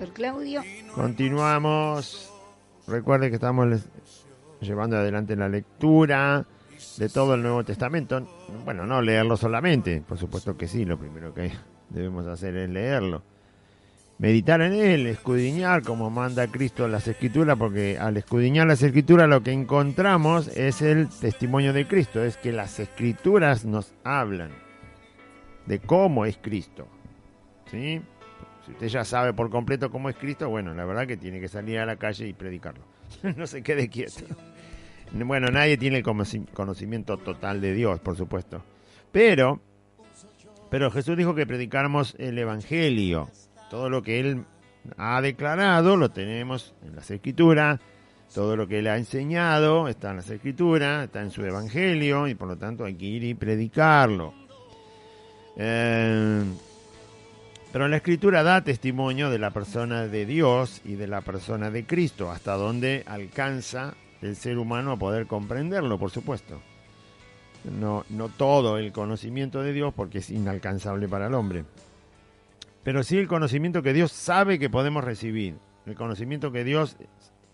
Pastor Claudio. Continuamos. Recuerde que estamos llevando adelante la lectura de todo el Nuevo Testamento. Bueno, no leerlo solamente, por supuesto que sí, lo primero que debemos hacer es leerlo. Meditar en él, escudriñar como manda Cristo las Escrituras, porque al escudriñar las Escrituras lo que encontramos es el testimonio de Cristo, es que las Escrituras nos hablan de cómo es Cristo, ¿sí? Si usted ya sabe por completo cómo es Cristo, bueno, la verdad que tiene que salir a la calle y predicarlo. No se quede quieto. Bueno, nadie tiene el conocimiento total de Dios, por supuesto. Pero Jesús dijo que predicáramos el Evangelio. Todo lo que Él ha declarado lo tenemos en las Escrituras. Todo lo que Él ha enseñado está en las Escrituras, está en su Evangelio, y por lo tanto hay que ir y predicarlo. Pero la Escritura da testimonio de la persona de Dios y de la persona de Cristo, hasta donde alcanza el ser humano a poder comprenderlo, por supuesto. No todo el conocimiento de Dios, porque es inalcanzable para el hombre. Pero sí el conocimiento que Dios sabe que podemos recibir. El conocimiento que Dios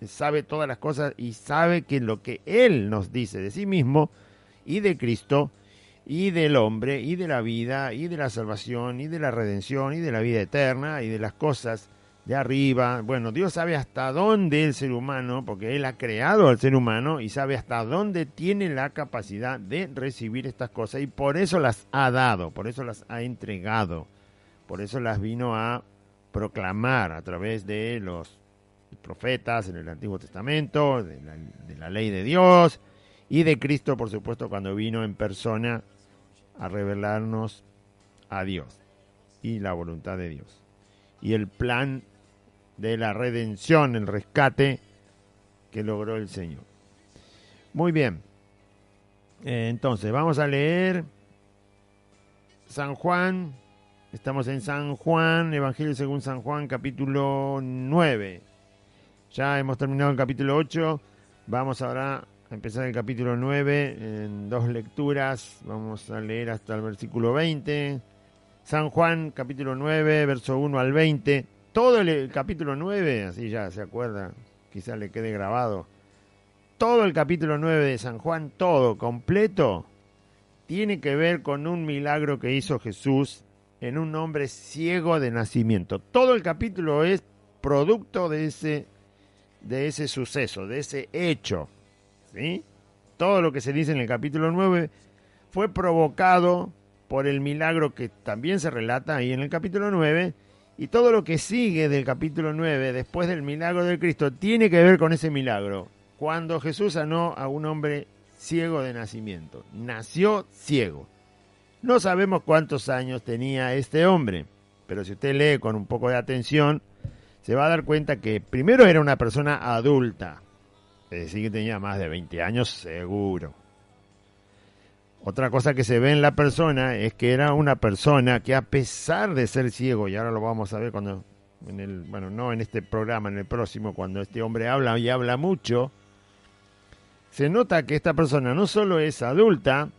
sabe todas las cosas y sabe que lo que Él nos dice de sí mismo y de Cristo y del hombre, y de la vida, y de la salvación, y de la redención, y de la vida eterna, y de las cosas de arriba. Bueno, Dios sabe hasta dónde el ser humano, porque Él ha creado al ser humano, y sabe hasta dónde tiene la capacidad de recibir estas cosas, y por eso las ha dado, por eso las ha entregado, por eso las vino a proclamar a través de los profetas en el Antiguo Testamento, de la ley de Dios, y de Cristo, por supuesto, cuando vino en persona a revelarnos a Dios y la voluntad de Dios y el plan de la redención, el rescate que logró el Señor. Muy bien, entonces vamos a leer San Juan. Estamos en San Juan, Evangelio según San Juan, capítulo 9. Ya hemos terminado el capítulo 8. Vamos ahora a empezar el capítulo 9 en dos lecturas. Vamos a leer hasta el versículo 20. San Juan, capítulo 9, verso 1 al 20. Todo el capítulo 9, así ya se acuerda, quizás le quede grabado. Todo el capítulo 9 de San Juan, todo completo, tiene que ver con un milagro que hizo Jesús en un hombre ciego de nacimiento. Todo el capítulo es producto de ese suceso, de ese hecho, ¿sí? Todo lo que se dice en el capítulo 9 fue provocado por el milagro que también se relata ahí en el capítulo 9, y todo lo que sigue del capítulo 9, después del milagro de Cristo, tiene que ver con ese milagro. Cuando Jesús sanó a un hombre ciego de nacimiento. Nació ciego. No sabemos cuántos años tenía este hombre, pero si usted lee con un poco de atención, se va a dar cuenta que primero era una persona adulta, es decir, que tenía más de 20 años seguro. Otra cosa que se ve en la persona es que era una persona que, a pesar de ser ciego, y ahora lo vamos a ver cuando, no en este programa, en el próximo, cuando este hombre habla y habla mucho, se nota que esta persona no solo es adulta,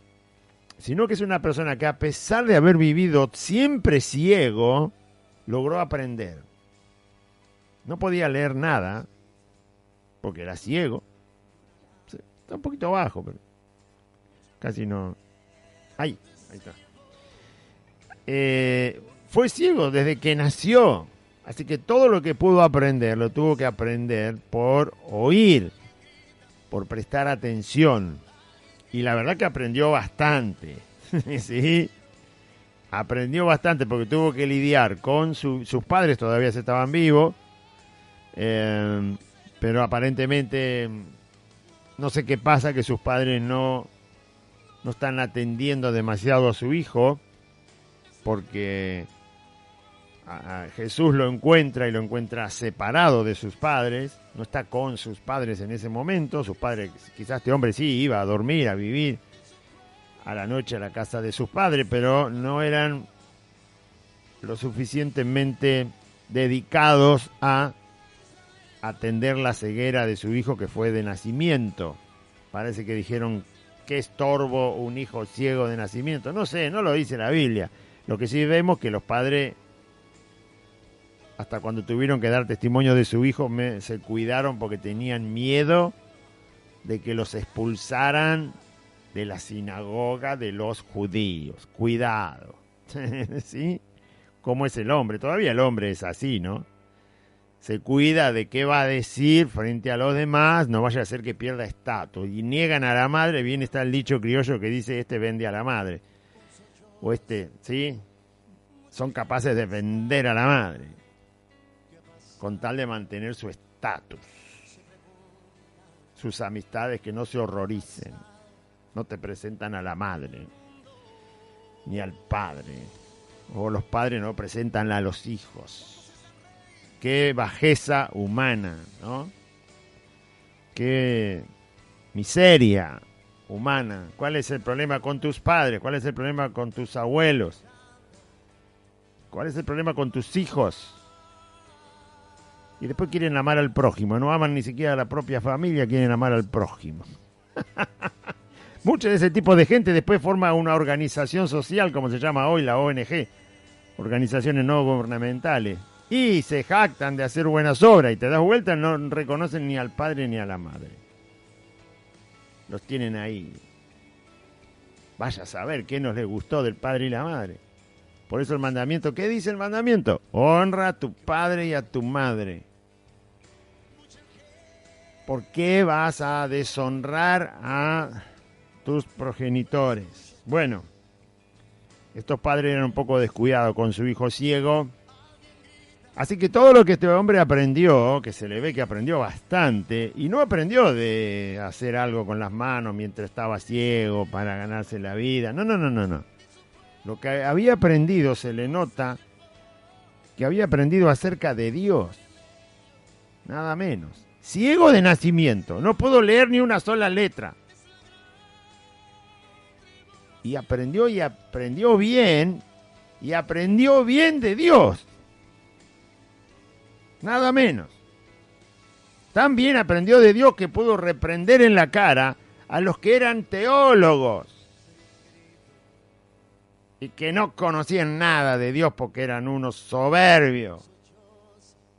sino que es una persona que, a pesar de haber vivido siempre ciego, logró aprender. No podía leer nada, porque era ciego. Está un poquito bajo, pero casi no. Ahí está. Fue ciego desde que nació. Así que todo lo que pudo aprender, lo tuvo que aprender por oír, por prestar atención. Y la verdad que aprendió bastante. Sí, aprendió bastante porque tuvo que lidiar con sus padres, todavía estaban vivos. Pero aparentemente no sé qué pasa, que sus padres no están atendiendo demasiado a su hijo, porque a Jesús lo encuentra y lo encuentra separado de sus padres, no está con sus padres en ese momento. Sus padres, quizás este hombre sí iba a dormir, a vivir a la noche a la casa de sus padres, pero no eran lo suficientemente dedicados a atender la ceguera de su hijo, que fue de nacimiento. Parece que dijeron: qué estorbo un hijo ciego de nacimiento. No sé, no lo dice la Biblia. Lo que sí vemos que los padres hasta cuando tuvieron que dar testimonio de su hijo, se cuidaron porque tenían miedo de que los expulsaran de la sinagoga de los judíos. Cuidado. ¿Sí? ¿Cómo es el hombre? Todavía el hombre es así, ¿no? Se cuida de qué va a decir frente a los demás, no vaya a ser que pierda estatus. Y niegan a la madre, bien está el dicho criollo que dice, este vende a la madre. O ¿sí? Son capaces de vender a la madre, con tal de mantener su estatus. Sus amistades que no se horroricen. No te presentan a la madre, ni al padre. O los padres no presentan a los hijos. Qué bajeza humana, ¿no? Qué miseria humana. ¿Cuál es el problema con tus padres? ¿Cuál es el problema con tus abuelos? ¿Cuál es el problema con tus hijos? Y después quieren amar al prójimo. No aman ni siquiera a la propia familia, quieren amar al prójimo. Mucho de ese tipo de gente después forma una organización social, como se llama hoy la ONG, organizaciones no gubernamentales, y se jactan de hacer buenas obras, y te das vuelta, no reconocen ni al padre ni a la madre. Los tienen ahí. Vaya a saber qué nos les gustó del padre y la madre. Por eso el mandamiento, ¿qué dice el mandamiento? Honra a tu padre y a tu madre. ¿Por qué vas a deshonrar a tus progenitores? Bueno, estos padres eran un poco descuidados con su hijo ciego. Así que todo lo que este hombre aprendió, que se le ve que aprendió bastante, y no aprendió de hacer algo con las manos mientras estaba ciego para ganarse la vida. No. Lo que había aprendido, se le nota que había aprendido acerca de Dios. Nada menos. Ciego de nacimiento, no puedo leer ni una sola letra. Y aprendió bien, y aprendió bien de Dios. Nada menos. Tan bien aprendió de Dios que pudo reprender en la cara a los que eran teólogos y que no conocían nada de Dios porque eran unos soberbios.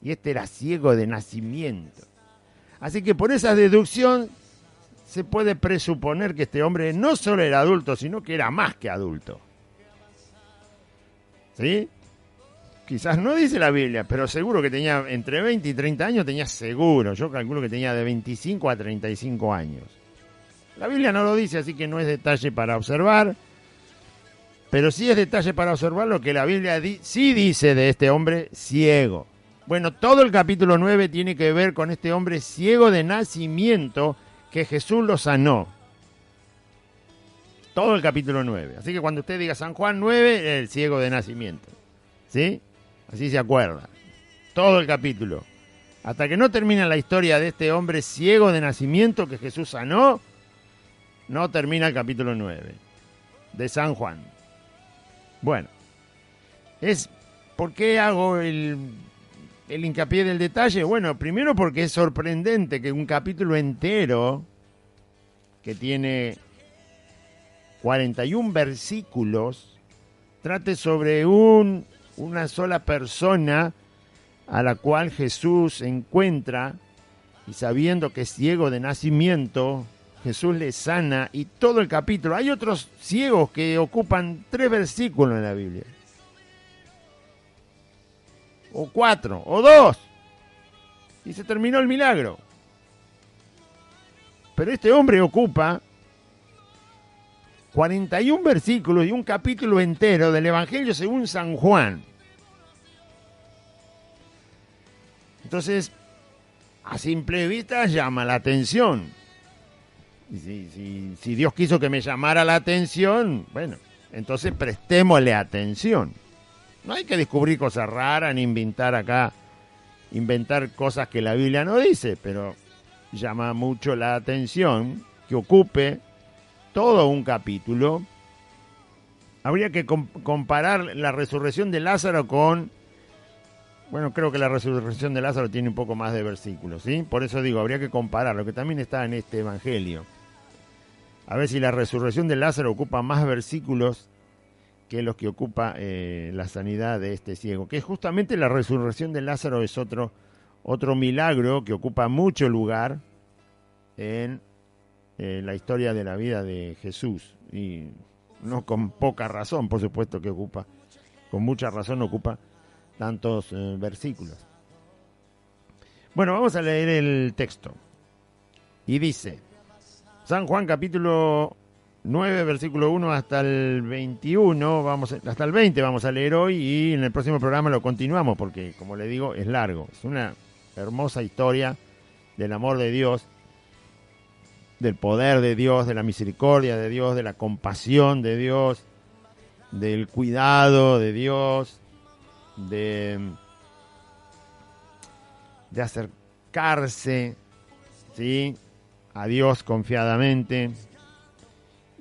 Y este era ciego de nacimiento. Así que por esa deducción se puede presuponer que este hombre no solo era adulto, sino que era más que adulto. ¿Sí? Quizás no dice la Biblia, pero seguro que tenía entre 20 y 30 años, tenía seguro. Yo calculo que tenía de 25 a 35 años. La Biblia no lo dice, así que no es detalle para observar. Pero sí es detalle para observar lo que la Biblia sí dice de este hombre ciego. Bueno, todo el capítulo 9 tiene que ver con este hombre ciego de nacimiento que Jesús lo sanó. Todo el capítulo 9. Así que cuando usted diga San Juan 9, el ciego de nacimiento. ¿Sí? Así se acuerda. Todo el capítulo. Hasta que no termina la historia de este hombre ciego de nacimiento que Jesús sanó, no termina el capítulo 9 de San Juan. Bueno, ¿por qué hago el hincapié del detalle? Bueno, primero porque es sorprendente que un capítulo entero que tiene 41 versículos trate sobre una sola persona a la cual Jesús encuentra, y sabiendo que es ciego de nacimiento, Jesús le sana, y todo el capítulo. Hay otros ciegos que ocupan 3 versículos en la Biblia, o 4, o 2, y se terminó el milagro. Pero este hombre ocupa 41 versículos y un capítulo entero del Evangelio según San Juan. Entonces, a simple vista llama la atención. Y si Dios quiso que me llamara la atención, bueno, entonces prestémosle atención. No hay que descubrir cosas raras ni inventar cosas que la Biblia no dice, pero llama mucho la atención que ocupe todo un capítulo. Habría que comparar la resurrección de Lázaro con... Bueno, creo que la resurrección de Lázaro tiene un poco más de versículos, ¿sí? Por eso digo, habría que comparar lo que también está en este evangelio. A ver si la resurrección de Lázaro ocupa más versículos que es lo que ocupa la sanidad de este ciego, que justamente la resurrección de Lázaro es otro milagro que ocupa mucho lugar en la historia de la vida de Jesús, y no con poca razón, por supuesto que ocupa, con mucha razón ocupa tantos versículos. Bueno, vamos a leer el texto. Y dice, San Juan capítulo 9, versículo 1 hasta el 21, hasta el 20 vamos a leer hoy, y en el próximo programa lo continuamos porque, como le digo, es largo. Es una hermosa historia del amor de Dios, del poder de Dios, de la misericordia de Dios, de la compasión de Dios, del cuidado de Dios, de acercarse, ¿sí?, a Dios confiadamente,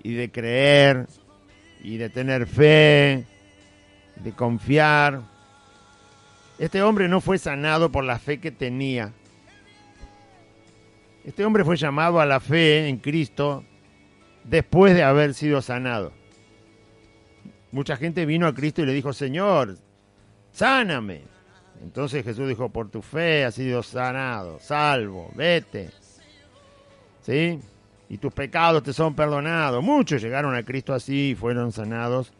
y de creer, y de tener fe, de confiar. Este hombre no fue sanado por la fe que tenía. Este hombre fue llamado a la fe en Cristo después de haber sido sanado. Mucha gente vino a Cristo y le dijo, Señor, sáname. Entonces Jesús dijo, por tu fe has sido sanado, salvo, vete. ¿Sí? Y tus pecados te son perdonados. Muchos llegaron a Cristo así y fueron sanados,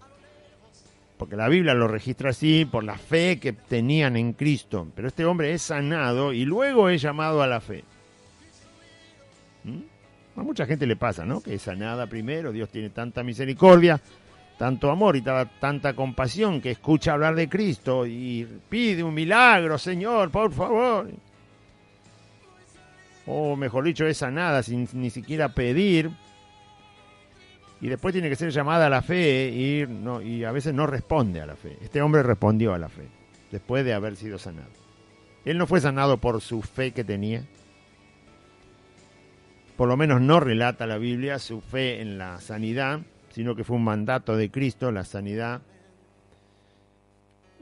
porque la Biblia lo registra así, por la fe que tenían en Cristo. Pero este hombre es sanado y luego es llamado a la fe. A mucha gente le pasa, ¿no?, que es sanada primero. Dios tiene tanta misericordia, tanto amor y tanta compasión, que escucha hablar de Cristo y pide un milagro, Señor, por favor. O mejor dicho, es sanada sin ni siquiera pedir, y después tiene que ser llamada a la fe y a veces no responde a la fe. Este hombre respondió a la fe después de haber sido sanado. Él no fue sanado por su fe que tenía, por lo menos no relata la Biblia su fe en la sanidad, sino que fue un mandato de Cristo, la sanidad.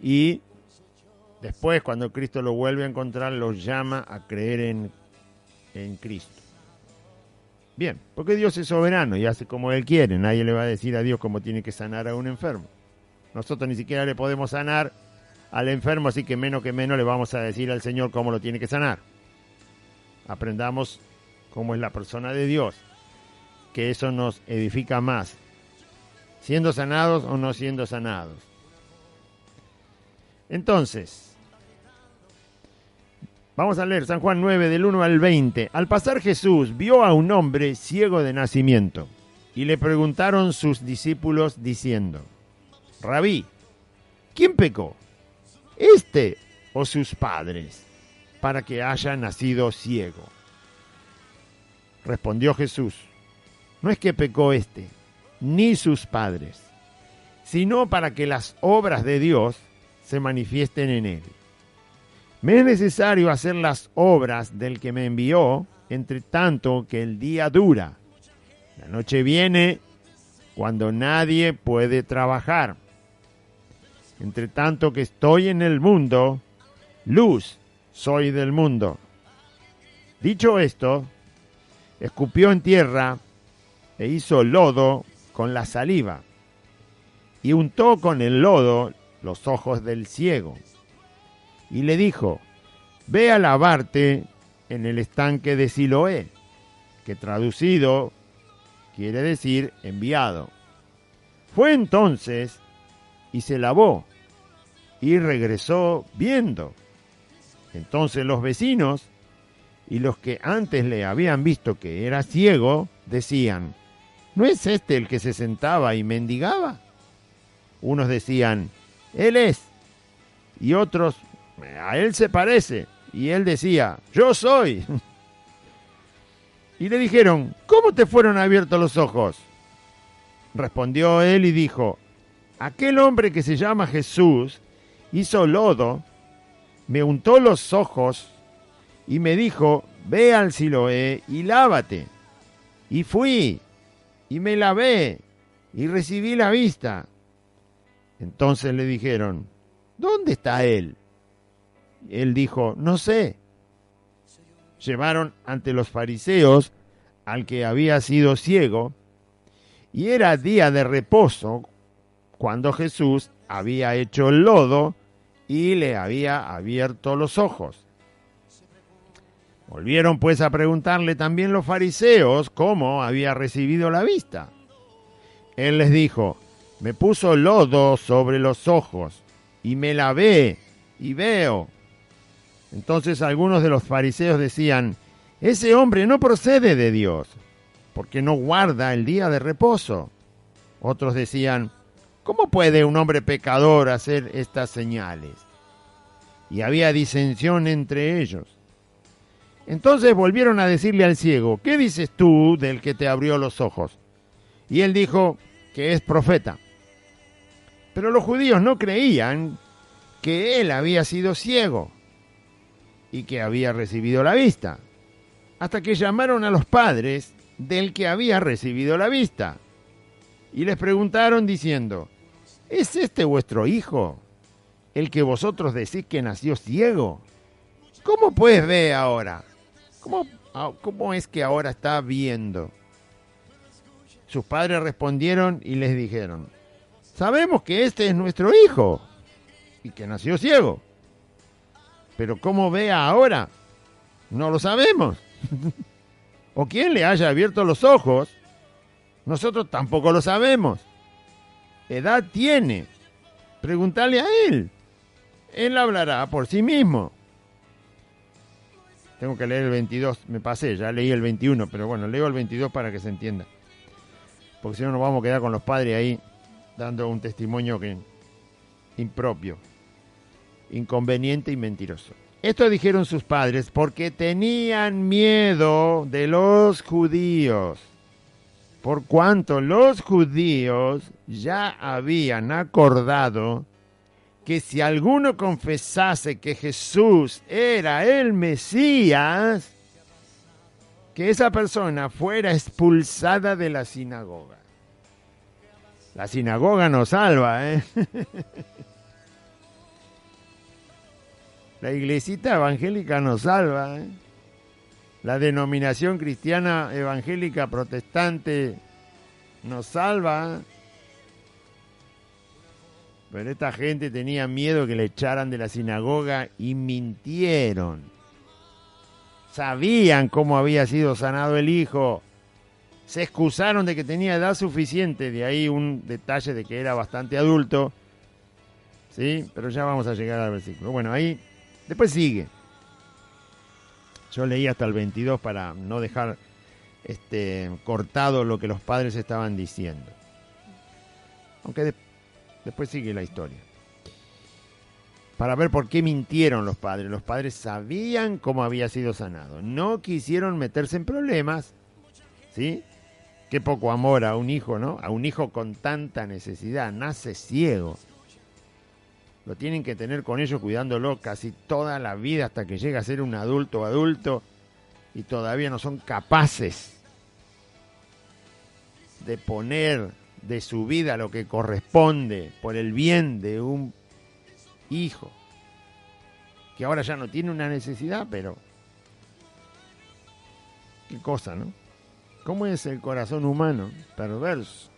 Y después, cuando Cristo lo vuelve a encontrar, lo llama a creer en Cristo. Bien, porque Dios es soberano y hace como Él quiere. Nadie le va a decir a Dios cómo tiene que sanar a un enfermo. Nosotros ni siquiera le podemos sanar al enfermo, así que menos le vamos a decir al Señor cómo lo tiene que sanar. Aprendamos cómo es la persona de Dios, que eso nos edifica más, siendo sanados o no siendo sanados. Entonces, vamos a leer San Juan 9, del 1 al 20. Al pasar Jesús vio a un hombre ciego de nacimiento, y le preguntaron sus discípulos diciendo, Rabí, ¿quién pecó, este o sus padres, para que haya nacido ciego? Respondió Jesús, no es que pecó este, ni sus padres, sino para que las obras de Dios se manifiesten en él. Me es necesario hacer las obras del que me envió, entre tanto que el día dura. La noche viene cuando nadie puede trabajar. Entre tanto que estoy en el mundo, luz soy del mundo. Dicho esto, escupió en tierra e hizo lodo con la saliva, y untó con el lodo los ojos del ciego, y le dijo, ve a lavarte en el estanque de Siloé, que traducido quiere decir enviado. Fue entonces y se lavó, y regresó viendo. Entonces los vecinos y los que antes le habían visto que era ciego, decían, ¿no es este el que se sentaba y mendigaba? Unos decían, él es, y otros, a él se parece. Y él decía, yo soy. Y le dijeron, ¿cómo te fueron abiertos los ojos? Respondió él y dijo, aquel hombre que se llama Jesús hizo lodo, me untó los ojos y me dijo, ve al Siloé y lávate. Y fui, y me lavé, y recibí la vista. Entonces le dijeron, ¿dónde está él? Él dijo, no sé. Llevaron ante los fariseos al que había sido ciego, y era día de reposo cuando Jesús había hecho el lodo y le había abierto los ojos. Volvieron pues a preguntarle también los fariseos cómo había recibido la vista. Él les dijo: me puso lodo sobre los ojos y me lavé y veo. Entonces algunos de los fariseos decían: ese hombre no procede de Dios, porque no guarda el día de reposo. Otros decían: ¿cómo puede un hombre pecador hacer estas señales? Y había disensión entre ellos. Entonces volvieron a decirle al ciego: ¿qué dices tú del que te abrió los ojos? Y él dijo que es profeta. Pero los judíos no creían que él había sido ciego y que había recibido la vista, hasta que llamaron a los padres del que había recibido la vista y les preguntaron diciendo: ¿es este vuestro hijo, el que vosotros decís que nació ciego? ¿Cómo pues ve ahora? ¿Cómo es que ahora está viendo? Sus padres respondieron y les dijeron: sabemos que este es nuestro hijo y que nació ciego, pero ¿cómo ve ahora? No lo sabemos. O quién le haya abierto los ojos, nosotros tampoco lo sabemos. Edad tiene, preguntale a él. Él hablará por sí mismo. Tengo que leer el 22, me pasé, ya leí el 21, pero bueno, leo el 22 para que se entienda. Porque si no nos vamos a quedar con los padres ahí dando un testimonio impropio, inconveniente y mentiroso. Esto dijeron sus padres porque tenían miedo de los judíos, por cuanto los judíos ya habían acordado que si alguno confesase que Jesús era el Mesías, que esa persona fuera expulsada de la sinagoga. La sinagoga nos salva, ¿eh? La iglesita evangélica nos salva, ¿eh? La denominación cristiana evangélica protestante nos salva. Pero esta gente tenía miedo que le echaran de la sinagoga y mintieron. Sabían cómo había sido sanado el hijo. Se excusaron de que tenía edad suficiente, de ahí un detalle de que era bastante adulto. ¿Sí? Pero ya vamos a llegar al versículo. Bueno, ahí después sigue. Yo leí hasta el 22 para no dejar cortado lo que los padres estaban diciendo. Aunque después sigue la historia. Para ver por qué mintieron los padres. Los padres sabían cómo había sido sanado. No quisieron meterse en problemas. ¿Sí? Qué poco amor a un hijo, ¿no? A un hijo con tanta necesidad. Nace ciego. Lo tienen que tener con ellos cuidándolo casi toda la vida hasta que llega a ser un adulto y todavía no son capaces de poner de su vida lo que corresponde por el bien de un hijo que ahora ya no tiene una necesidad, pero qué cosa, ¿no? ¿Cómo es el corazón humano? Perverso.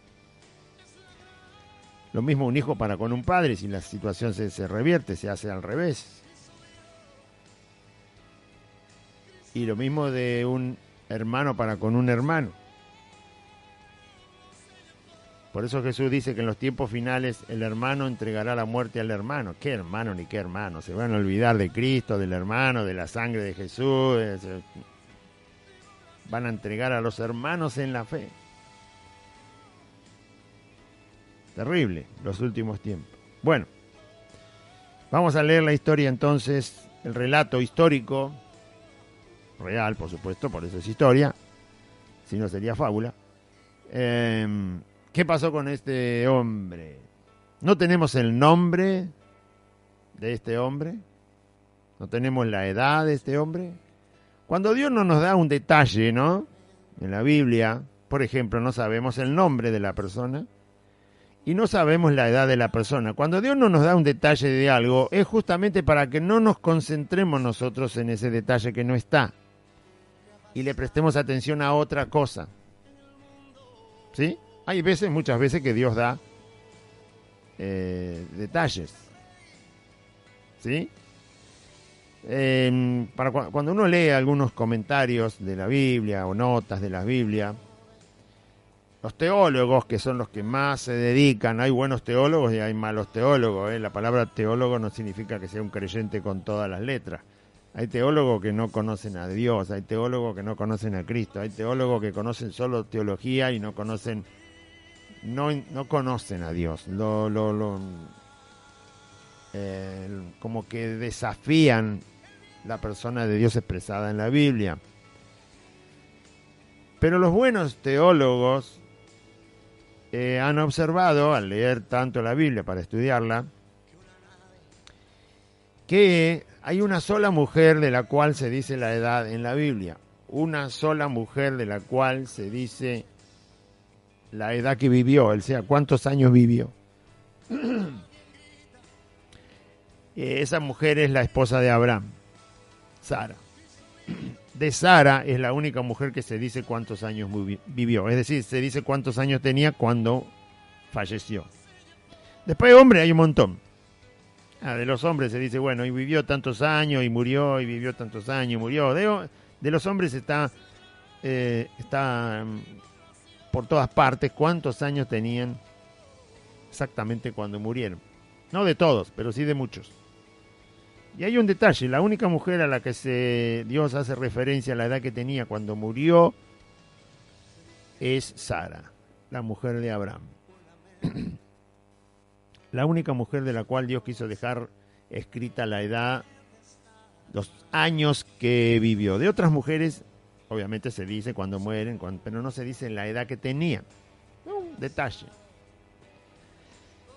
Lo mismo un hijo para con un padre, si la situación se revierte, se hace al revés. Y lo mismo de un hermano para con un hermano. Por eso Jesús dice que en los tiempos finales el hermano entregará la muerte al hermano. ¿Qué hermano ni qué hermano? Se van a olvidar de Cristo, del hermano, de la sangre de Jesús. Van a entregar a los hermanos en la fe. Terrible, los últimos tiempos. Bueno, vamos a leer la historia entonces, el relato histórico, real por supuesto, por eso es historia, si no sería fábula. ¿Qué pasó con este hombre? No tenemos el nombre de este hombre, no tenemos la edad de este hombre. Cuando Dios no nos da un detalle, ¿no? En la Biblia, por ejemplo, no sabemos el nombre de la persona, y no sabemos la edad de la persona. Cuando Dios no nos da un detalle de algo, es justamente para que no nos concentremos nosotros en ese detalle que no está y le prestemos atención a otra cosa. ¿Sí? Hay veces, muchas veces, que Dios da detalles. ¿Sí? Cuando uno lee algunos comentarios de la Biblia o notas de la Biblia, los teólogos, que son los que más se dedican, hay buenos teólogos y hay malos teólogos. La palabra teólogo no significa que sea un creyente con todas las letras. Hay teólogos que no conocen a Dios, hay teólogos que no conocen a Cristo, hay teólogos que conocen solo teología y no conocen a Dios. Como que desafían la persona de Dios expresada en la Biblia. Pero los buenos teólogos han observado, al leer tanto la Biblia para estudiarla, que hay una sola mujer de la cual se dice la edad en la Biblia. Una sola mujer de la cual se dice la edad que vivió, o sea, cuántos años vivió. Esa mujer es la esposa de Abraham, Sara. De Sara es la única mujer que se dice cuántos años vivió. Es decir, se dice cuántos años tenía cuando falleció. Después, hombre, hay un montón. De los hombres se dice, bueno, y vivió tantos años, y murió, y vivió tantos años, y murió. De los hombres está por todas partes cuántos años tenían exactamente cuando murieron. No de todos, pero sí de muchos. Y hay un detalle, la única mujer a la que Dios hace referencia a la edad que tenía cuando murió es Sara, la mujer de Abraham. La única mujer de la cual Dios quiso dejar escrita la edad, los años que vivió. De otras mujeres, obviamente se dice cuando mueren, pero no se dice la edad que tenían. Un detalle.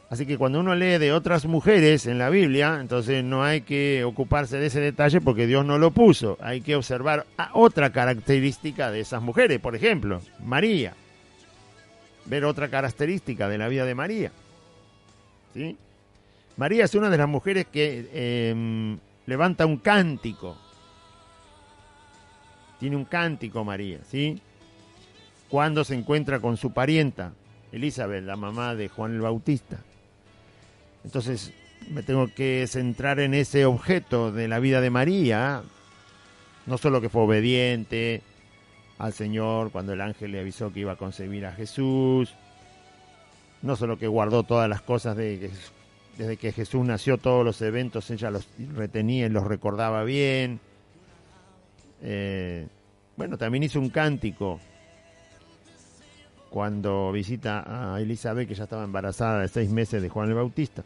Así que cuando uno lee de otras mujeres en la Biblia, entonces no hay que ocuparse de ese detalle porque Dios no lo puso. Hay que observar otra característica de esas mujeres. Por ejemplo, María. Ver otra característica de la vida de María. ¿Sí? María es una de las mujeres que levanta un cántico. Tiene un cántico María, ¿sí? Cuando se encuentra con su parienta, Elizabeth, la mamá de Juan el Bautista. Entonces me tengo que centrar en ese objeto de la vida de María. No solo que fue obediente al Señor cuando el ángel le avisó que iba a concebir a Jesús. No solo que guardó todas las cosas desde que Jesús nació, todos los eventos ella los retenía y los recordaba bien. Bueno, también hizo un cántico cuando visita a Elizabeth, que ya estaba embarazada de 6 meses de Juan el Bautista.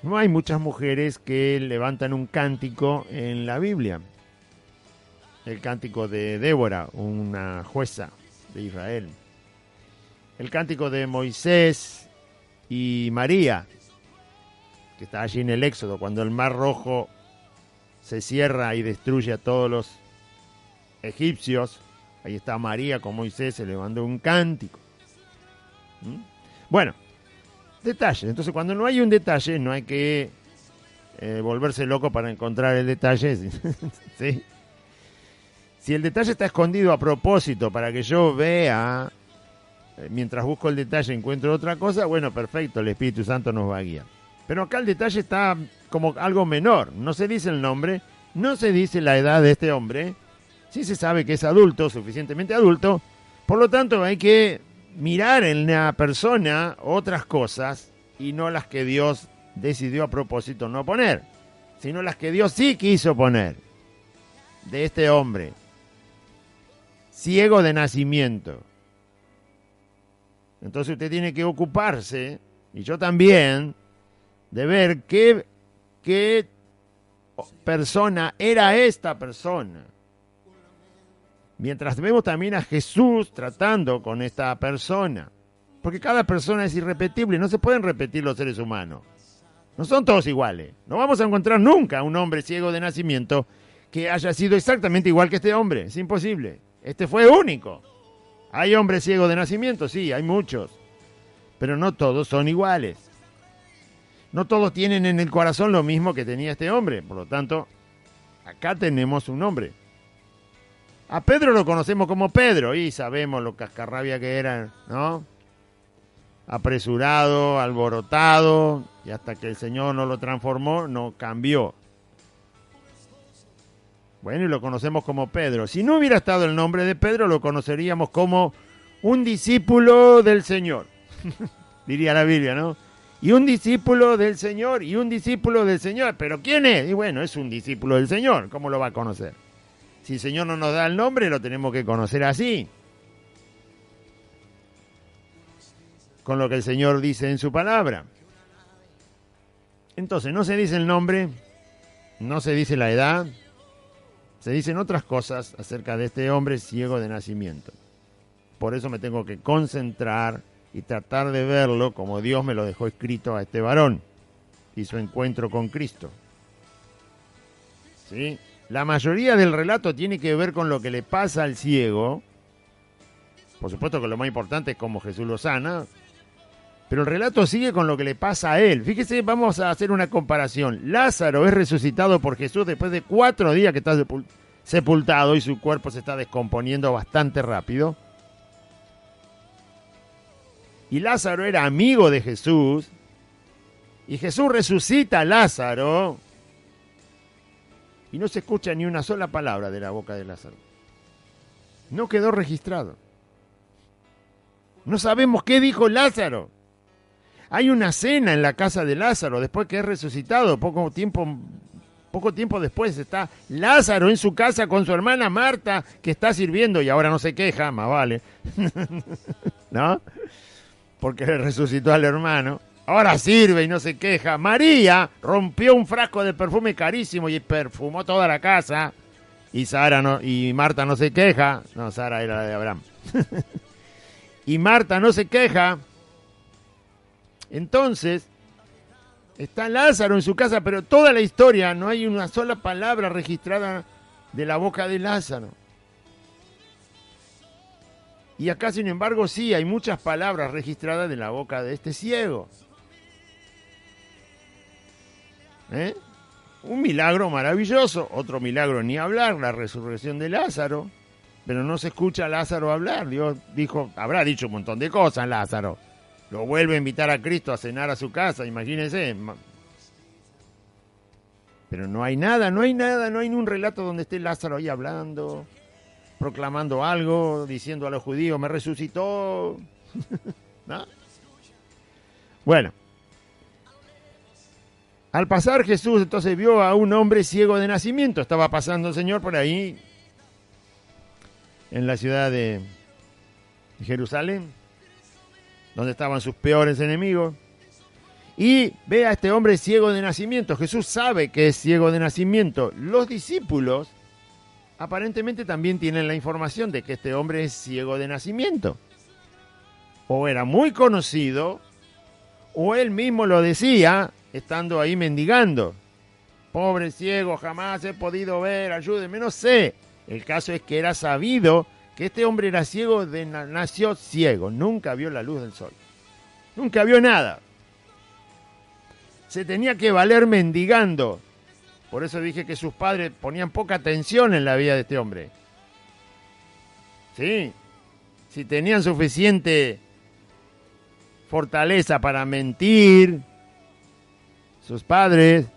No hay muchas mujeres que levantan un cántico en la Biblia. El cántico de Débora, una jueza de Israel. El cántico de Moisés y María, que está allí en el Éxodo, cuando el Mar Rojo se cierra y destruye a todos los egipcios. Ahí está María con Moisés, se le mandó un cántico. Bueno, detalles. Entonces, cuando no hay un detalle, no hay que volverse loco para encontrar el detalle. ¿Sí? Si el detalle está escondido a propósito para que yo vea, mientras busco el detalle encuentro otra cosa, bueno, perfecto, el Espíritu Santo nos va a guiar. Pero acá el detalle está como algo menor. No se dice el nombre, no se dice la edad de este hombre. Sí se sabe que es adulto, suficientemente adulto. Por lo tanto, hay que mirar en la persona otras cosas y no las que Dios decidió a propósito no poner, sino las que Dios sí quiso poner de este hombre, ciego de nacimiento. Entonces usted tiene que ocuparse, y yo también, de ver qué persona era esta persona. Mientras vemos también a Jesús tratando con esta persona. Porque cada persona es irrepetible, no se pueden repetir los seres humanos. No son todos iguales. No vamos a encontrar nunca un hombre ciego de nacimiento que haya sido exactamente igual que este hombre. Es imposible. Este fue único. ¿Hay hombres ciegos de nacimiento? Sí, hay muchos. Pero no todos son iguales. No todos tienen en el corazón lo mismo que tenía este hombre. Por lo tanto, acá tenemos un hombre. A Pedro lo conocemos como Pedro y sabemos lo cascarrabia que era, ¿no? apresurado, alborotado, y hasta que el Señor no lo transformó, no cambió. Bueno, y lo conocemos como Pedro. Si no hubiera estado el nombre de Pedro, lo conoceríamos como un discípulo del Señor. Diría la Biblia, ¿no? Y un discípulo del Señor, y un discípulo del Señor. ¿Pero quién es? Y bueno, es un discípulo del Señor. ¿Cómo lo va a conocer? Si el Señor no nos da el nombre, lo tenemos que conocer así. Con lo que el Señor dice en su palabra. Entonces, no se dice el nombre, no se dice la edad, se dicen otras cosas acerca de este hombre ciego de nacimiento. Por eso me tengo que concentrar y tratar de verlo como Dios me lo dejó escrito a este varón y su encuentro con Cristo. ¿Sí? La mayoría del relato tiene que ver con lo que le pasa al ciego. Por supuesto que lo más importante es cómo Jesús lo sana, pero el relato sigue con lo que le pasa a él. Fíjese, vamos a hacer una comparación. Lázaro es resucitado por Jesús después de 4 días que está sepultado y su cuerpo se está descomponiendo bastante rápido. Y Lázaro era amigo de Jesús. Y Jesús resucita a Lázaro. Y no se escucha ni una sola palabra de la boca de Lázaro. No quedó registrado. No sabemos qué dijo Lázaro. Hay una cena en la casa de Lázaro después que es resucitado. Poco tiempo después está Lázaro en su casa con su hermana Marta, que está sirviendo y ahora no se queja, más vale. ¿No? Porque le resucitó al hermano. Ahora sirve y no se queja. María rompió un frasco de perfume carísimo y perfumó toda la casa. Y Marta no se queja. No, Sara era la de Abraham. Y Marta no se queja. Entonces, está Lázaro en su casa, pero toda la historia no hay una sola palabra registrada de la boca de Lázaro. Y acá, sin embargo, sí hay muchas palabras registradas de la boca de este ciego. Un milagro maravilloso, otro milagro ni hablar, la resurrección de Lázaro, pero no se escucha a Lázaro hablar. Dios dijo, habrá dicho un montón de cosas Lázaro. Lo vuelve a invitar a Cristo a cenar a su casa, imagínense. Pero no hay nada, no hay ni un relato donde esté Lázaro ahí hablando, proclamando algo, diciendo a los judíos, me resucitó. ¿No? Bueno. Al pasar Jesús entonces vio a un hombre ciego de nacimiento. Estaba pasando el Señor por ahí, en la ciudad de Jerusalén, donde estaban sus peores enemigos, y ve a este hombre ciego de nacimiento. Jesús sabe que es ciego de nacimiento. Los discípulos aparentemente también tienen la información de que este hombre es ciego de nacimiento. O era muy conocido, o él mismo lo decía, estando ahí mendigando. Pobre ciego, jamás he podido ver, ayúdeme, no sé. El caso es que era sabido que este hombre era ciego, nació ciego, nunca vio la luz del sol, nunca vio nada. Se tenía que valer mendigando. Por eso dije que sus padres ponían poca atención en la vida de este hombre. Sí, si tenían suficiente fortaleza para mentir, sus padres,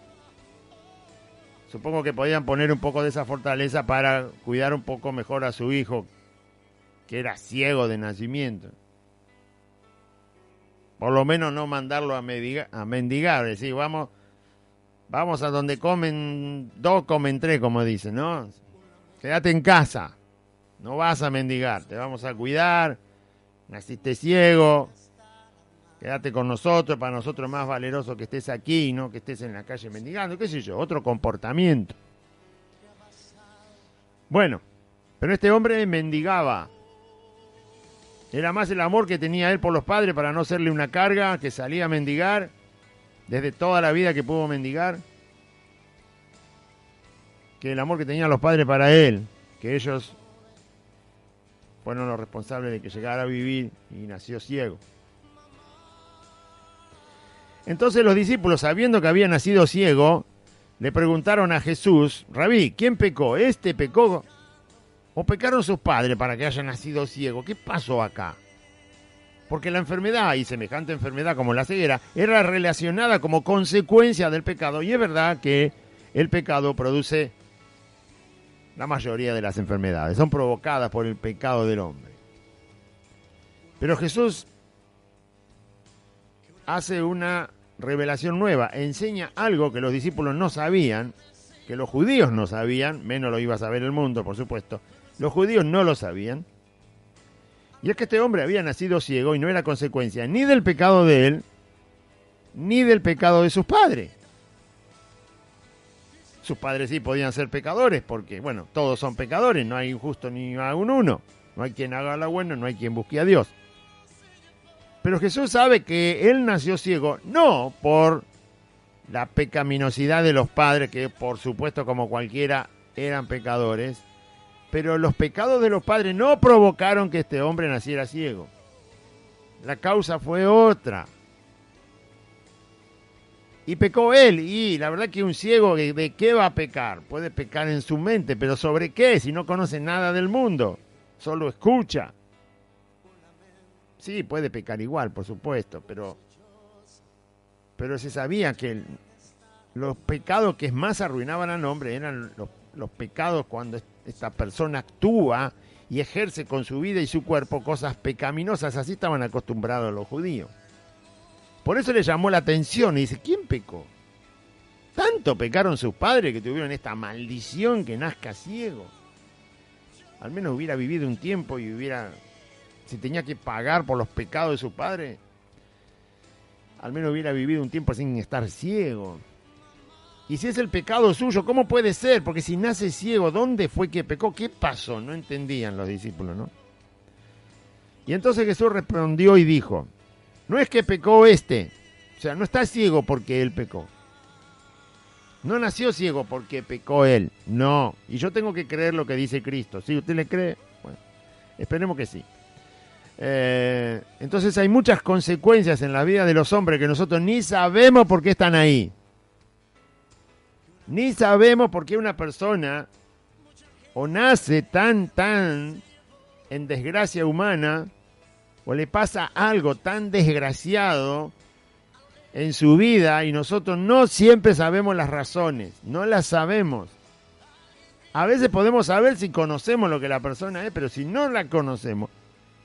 supongo que podían poner un poco de esa fortaleza para cuidar un poco mejor a su hijo, que era ciego de nacimiento. Por lo menos no mandarlo a mendigar, es decir, vamos a donde comen 2, comen 3, como dicen, ¿no? Quédate en casa, no vas a mendigar, te vamos a cuidar, naciste ciego, quédate con nosotros, para nosotros es más valeroso que estés aquí, no que estés en la calle mendigando, qué sé yo, otro comportamiento. Bueno, pero este hombre mendigaba. Era más el amor que tenía él por los padres para no serle una carga, que salía a mendigar desde toda la vida que pudo mendigar, que el amor que tenían los padres para él, que ellos fueron los responsables de que llegara a vivir y nació ciego. Entonces los discípulos, sabiendo que había nacido ciego, le preguntaron a Jesús, Rabí, ¿quién pecó? ¿Este pecó o pecaron sus padres para que haya nacido ciego? ¿Qué pasó acá? Porque la enfermedad, y semejante enfermedad como la ceguera, era relacionada como consecuencia del pecado. Y es verdad que el pecado produce la mayoría de las enfermedades. Son provocadas por el pecado del hombre. Pero Jesús hace una revelación nueva. Enseña algo que los discípulos no sabían, que los judíos no sabían, menos lo iba a saber el mundo, por supuesto. Los judíos no lo sabían. Y es que este hombre había nacido ciego y no era consecuencia ni del pecado de él, ni del pecado de sus padres. Sus padres sí podían ser pecadores, porque, bueno, todos son pecadores, no hay un justo ni un uno. No hay quien haga lo bueno, no hay quien busque a Dios. Pero Jesús sabe que él nació ciego, no por la pecaminosidad de los padres, que por supuesto como cualquiera eran pecadores, pero los pecados de los padres no provocaron que este hombre naciera ciego. La causa fue otra. Y pecó él, y la verdad que un ciego, ¿de qué va a pecar? Puede pecar en su mente, pero ¿sobre qué? Si no conoce nada del mundo, solo escucha. Sí, puede pecar igual, por supuesto, pero se sabía que los pecados que más arruinaban al hombre eran los pecados cuando esta persona actúa y ejerce con su vida y su cuerpo cosas pecaminosas. Así estaban acostumbrados los judíos. Por eso le llamó la atención y dice, ¿quién pecó? Tanto pecaron sus padres que tuvieron esta maldición que nazca ciego. Al menos hubiera vivido un tiempo y si tenía que pagar por los pecados de sus padres, al menos hubiera vivido un tiempo sin estar ciego. Y si es el pecado suyo, ¿cómo puede ser? Porque si nace ciego, ¿dónde fue que pecó? ¿Qué pasó? No entendían los discípulos, ¿no? Y entonces Jesús respondió y dijo, no es que pecó o sea, no está ciego porque él pecó. No nació ciego porque pecó él, no. Y yo tengo que creer lo que dice Cristo. ¿Sí? ¿Usted le cree? Bueno, esperemos que sí. Entonces hay muchas consecuencias en la vida de los hombres que nosotros ni sabemos por qué están ahí. Ni sabemos por qué una persona o nace tan en desgracia humana o le pasa algo tan desgraciado en su vida y nosotros no siempre sabemos las razones, no las sabemos. A veces podemos saber si conocemos lo que la persona es, pero si no la conocemos,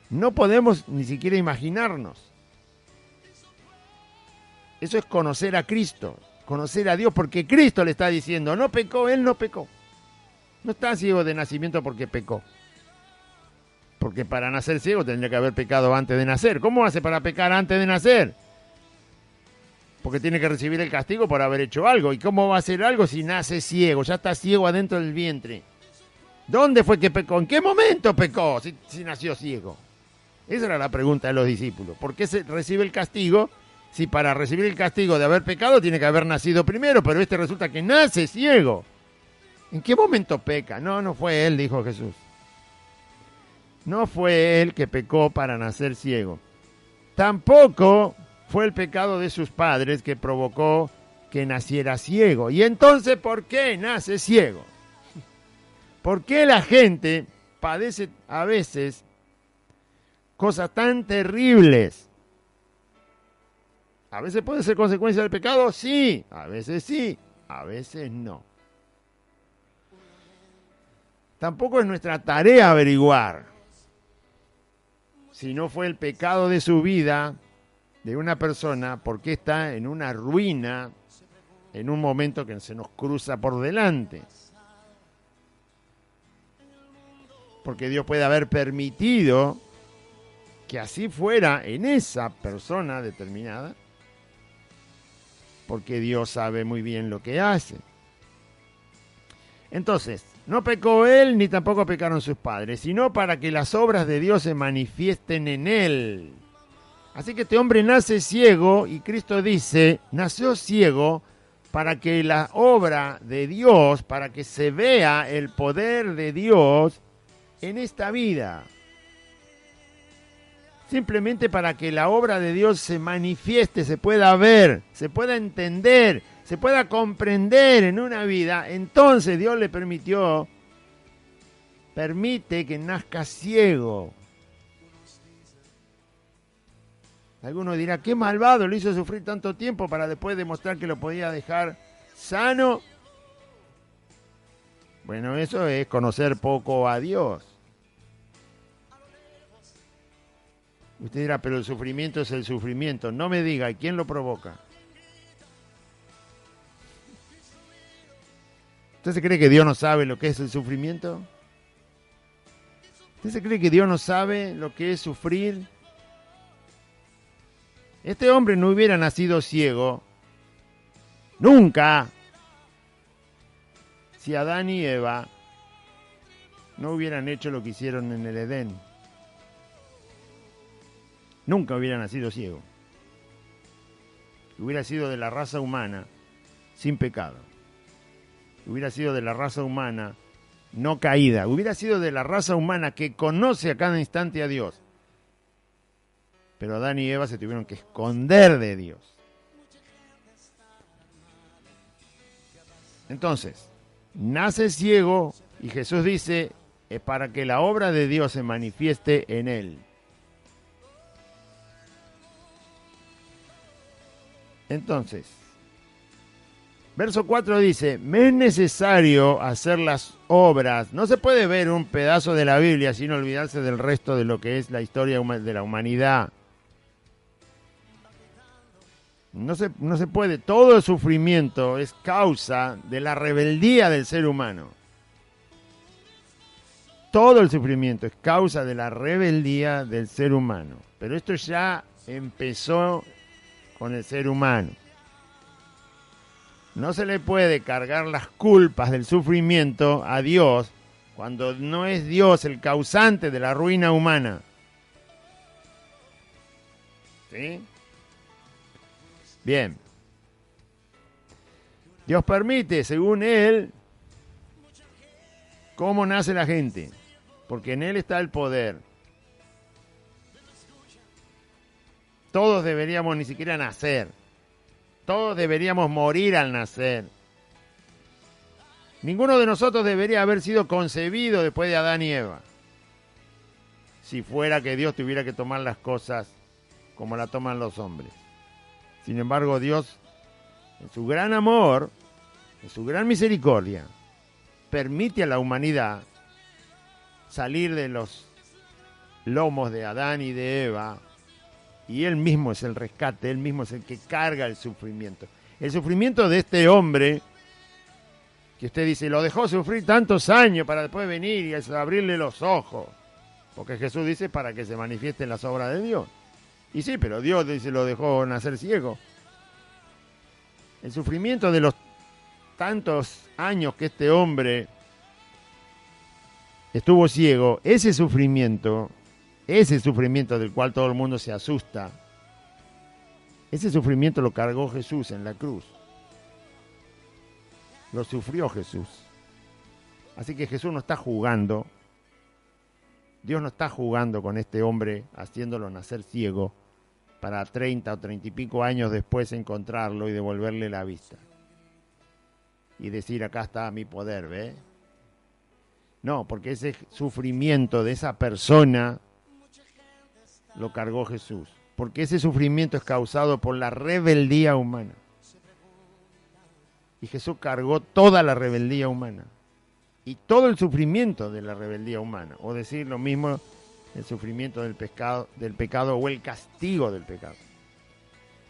no podemos ni siquiera imaginarnos. Eso es conocer a Cristo, conocer a Dios, porque Cristo le está diciendo, no pecó, él no pecó. No está ciego de nacimiento porque pecó. Porque para nacer ciego tendría que haber pecado antes de nacer. ¿Cómo hace para pecar antes de nacer? Porque tiene que recibir el castigo por haber hecho algo. ¿Y cómo va a hacer algo si nace ciego? Ya está ciego adentro del vientre. ¿Dónde fue que pecó? ¿En qué momento pecó si nació ciego? Esa era la pregunta de los discípulos. ¿Por qué se recibe el castigo si para recibir el castigo de haber pecado tiene que haber nacido primero? Pero resulta que nace ciego. ¿En qué momento peca? No fue él, dijo Jesús. No fue él que pecó para nacer ciego. Tampoco fue el pecado de sus padres que provocó que naciera ciego. ¿Y entonces por qué nace ciego? ¿Por qué la gente padece a veces cosas tan terribles? ¿A veces puede ser consecuencia del pecado? Sí, a veces no. Tampoco es nuestra tarea averiguar si no fue el pecado de su vida, de una persona, por qué está en una ruina en un momento que se nos cruza por delante. Porque Dios puede haber permitido que así fuera en esa persona determinada, porque Dios sabe muy bien lo que hace. Entonces, no pecó él ni tampoco pecaron sus padres, sino para que las obras de Dios se manifiesten en él. Así que este hombre nace ciego y Cristo dice, nació ciego para que la obra de Dios, para que se vea el poder de Dios en esta vida. Simplemente para que la obra de Dios se manifieste, se pueda ver, se pueda entender, se pueda comprender en una vida. Entonces Dios le permite que nazca ciego. Alguno dirá, qué malvado, lo hizo sufrir tanto tiempo para después demostrar que lo podía dejar sano. Bueno, eso es conocer poco a Dios. Usted dirá, pero el sufrimiento es el sufrimiento. No me diga, ¿y quién lo provoca? ¿Usted se cree que Dios no sabe lo que es el sufrimiento? ¿Usted se cree que Dios no sabe lo que es sufrir? Este hombre no hubiera nacido ciego nunca si Adán y Eva no hubieran hecho lo que hicieron en el Edén. Nunca hubiera nacido ciego. Hubiera sido de la raza humana sin pecado. Hubiera sido de la raza humana no caída. Hubiera sido de la raza humana que conoce a cada instante a Dios. Pero Adán y Eva se tuvieron que esconder de Dios. Entonces, nace ciego y Jesús dice, es para que la obra de Dios se manifieste en él. Entonces, verso 4 dice, me es necesario hacer las obras. No se puede ver un pedazo de la Biblia sin olvidarse del resto de lo que es la historia de la humanidad. No se puede. Todo el sufrimiento es causa de la rebeldía del ser humano. Todo el sufrimiento es causa de la rebeldía del ser humano. Pero esto ya empezó con el ser humano. No se le puede cargar las culpas del sufrimiento a Dios cuando no es Dios el causante de la ruina humana. ¿Sí? Bien. Dios permite, según Él, cómo nace la gente, porque en Él está el poder. Todos deberíamos ni siquiera nacer. Todos deberíamos morir al nacer. Ninguno de nosotros debería haber sido concebido después de Adán y Eva. Si fuera que Dios tuviera que tomar las cosas como la toman los hombres. Sin embargo, Dios, en su gran amor, en su gran misericordia, permite a la humanidad salir de los lomos de Adán y de Eva, y Él mismo es el rescate, Él mismo es el que carga el sufrimiento. El sufrimiento de este hombre, que usted dice, lo dejó sufrir tantos años para después venir y abrirle los ojos. Porque Jesús dice para que se manifiesten las obras de Dios. Y sí, pero Dios dice lo dejó nacer ciego. El sufrimiento de los tantos años que este hombre estuvo ciego, ese sufrimiento del cual todo el mundo se asusta, ese sufrimiento lo cargó Jesús en la cruz. Lo sufrió Jesús. Así que Jesús no está jugando. Dios no está jugando con este hombre haciéndolo nacer ciego para 30 o 30 y pico años después encontrarlo y devolverle la vista. Y decir, acá está mi poder, ¿ve? No, porque ese sufrimiento de esa persona lo cargó Jesús. Porque ese sufrimiento es causado por la rebeldía humana. Y Jesús cargó toda la rebeldía humana. Y todo el sufrimiento de la rebeldía humana. O decir lo mismo, el sufrimiento del pecado o el castigo del pecado.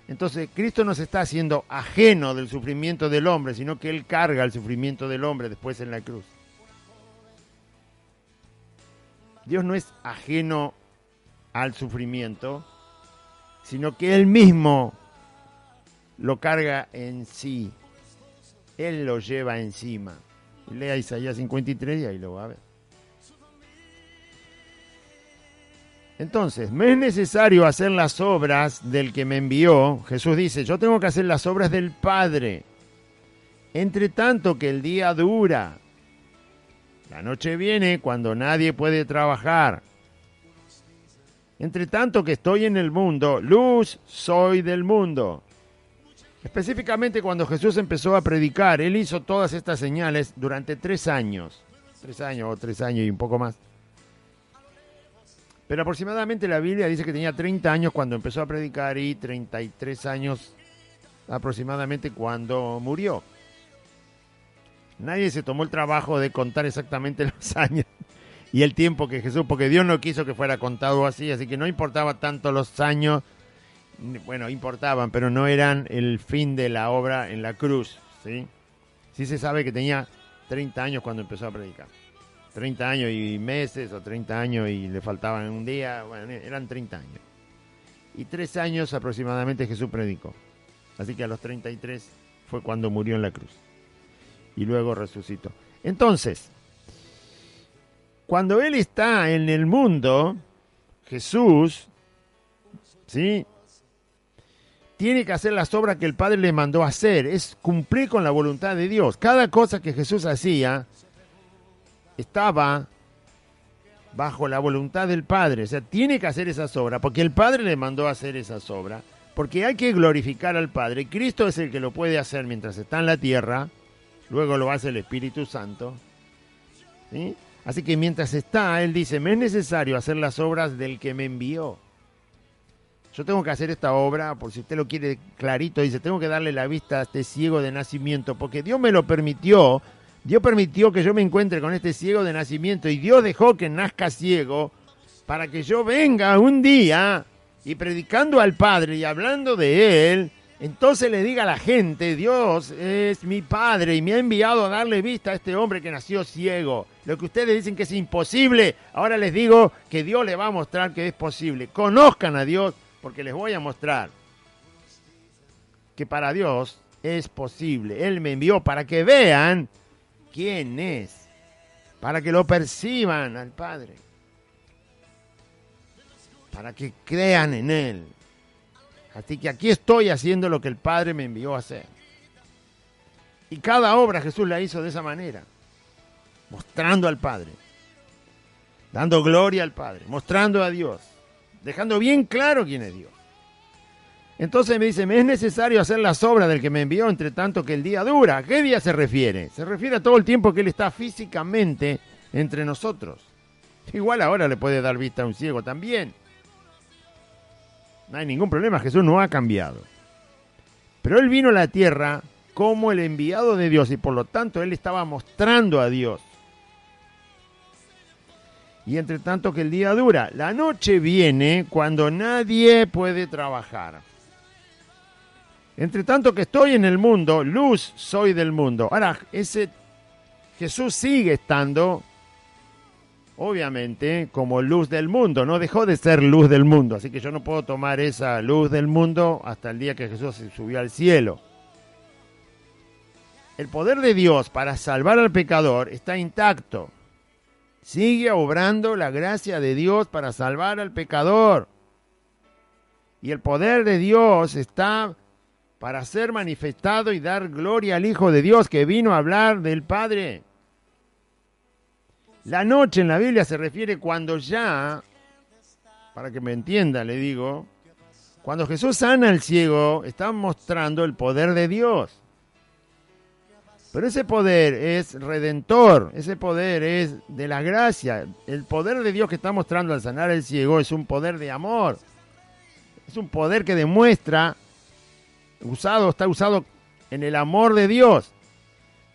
Entonces, Cristo no se está haciendo ajeno del sufrimiento del hombre, sino que Él carga el sufrimiento del hombre después en la cruz. Dios no es ajeno al sufrimiento, sino que Él mismo lo carga en sí. Él lo lleva encima. Lea Isaías 53 y ahí lo va a ver. Entonces, me es necesario hacer las obras del que me envió. Jesús dice, yo tengo que hacer las obras del Padre. Entre tanto que el día dura, la noche viene cuando nadie puede trabajar. Entre tanto que estoy en el mundo, luz soy del mundo. Específicamente cuando Jesús empezó a predicar, Él hizo todas estas señales durante 3 años. 3 años o 3 años y un poco más. Pero aproximadamente la Biblia dice que tenía 30 años cuando empezó a predicar y 33 años aproximadamente cuando murió. Nadie se tomó el trabajo de contar exactamente los años y el tiempo que Jesús, porque Dios no quiso que fuera contado así que no importaba tanto los años. Bueno, importaban, pero no eran el fin de la obra en la cruz, ¿sí? Sí se sabe que tenía 30 años cuando empezó a predicar. 30 años y meses o 30 años y le faltaban un día, bueno, eran 30 años. Y 3 años aproximadamente Jesús predicó. Así que a los 33 fue cuando murió en la cruz. Y luego resucitó. Entonces, cuando Él está en el mundo, Jesús, ¿sí?, tiene que hacer las obras que el Padre le mandó a hacer. Es cumplir con la voluntad de Dios. Cada cosa que Jesús hacía estaba bajo la voluntad del Padre. O sea, tiene que hacer esas obras porque el Padre le mandó a hacer esas obras. Porque hay que glorificar al Padre. Cristo es el que lo puede hacer mientras está en la tierra. Luego lo hace el Espíritu Santo. ¿Sí? Así que mientras está, Él dice, me es necesario hacer las obras del que me envió. Yo tengo que hacer esta obra, por si usted lo quiere clarito, dice, tengo que darle la vista a este ciego de nacimiento, porque Dios me lo permitió. Dios permitió que yo me encuentre con este ciego de nacimiento y Dios dejó que nazca ciego para que yo venga un día y predicando al Padre y hablando de Él, entonces le diga a la gente, Dios es mi Padre y me ha enviado a darle vista a este hombre que nació ciego. Lo que ustedes dicen que es imposible, ahora les digo que Dios les va a mostrar que es posible. Conozcan a Dios porque les voy a mostrar que para Dios es posible. Él me envió para que vean quién es, para que lo perciban al Padre, para que crean en Él. Así que aquí estoy haciendo lo que el Padre me envió a hacer. Y cada obra Jesús la hizo de esa manera, mostrando al Padre, dando gloria al Padre, mostrando a Dios, dejando bien claro quién es Dios. Entonces me dice, me es necesario hacer las obras del que me envió, entre tanto que el día dura. ¿A qué día se refiere? Se refiere a todo el tiempo que Él está físicamente entre nosotros. Igual ahora le puede dar vista a un ciego también. No hay ningún problema, Jesús no ha cambiado. Pero Él vino a la tierra como el enviado de Dios y por lo tanto Él estaba mostrando a Dios. Y entre tanto que el día dura, la noche viene cuando nadie puede trabajar. Entre tanto que estoy en el mundo, luz soy del mundo. Ahora, ese Jesús sigue estando, obviamente, como luz del mundo. No dejó de ser luz del mundo. Así que yo no puedo tomar esa luz del mundo hasta el día que Jesús se subió al cielo. El poder de Dios para salvar al pecador está intacto. Sigue obrando la gracia de Dios para salvar al pecador. Y el poder de Dios está para ser manifestado y dar gloria al Hijo de Dios que vino a hablar del Padre. La noche en la Biblia se refiere cuando ya, para que me entienda, le digo, cuando Jesús sana al ciego, está mostrando el poder de Dios. Pero ese poder es redentor, ese poder es de la gracia. El poder de Dios que está mostrando al sanar al ciego es un poder de amor. Es un poder que demuestra, está usado en el amor de Dios.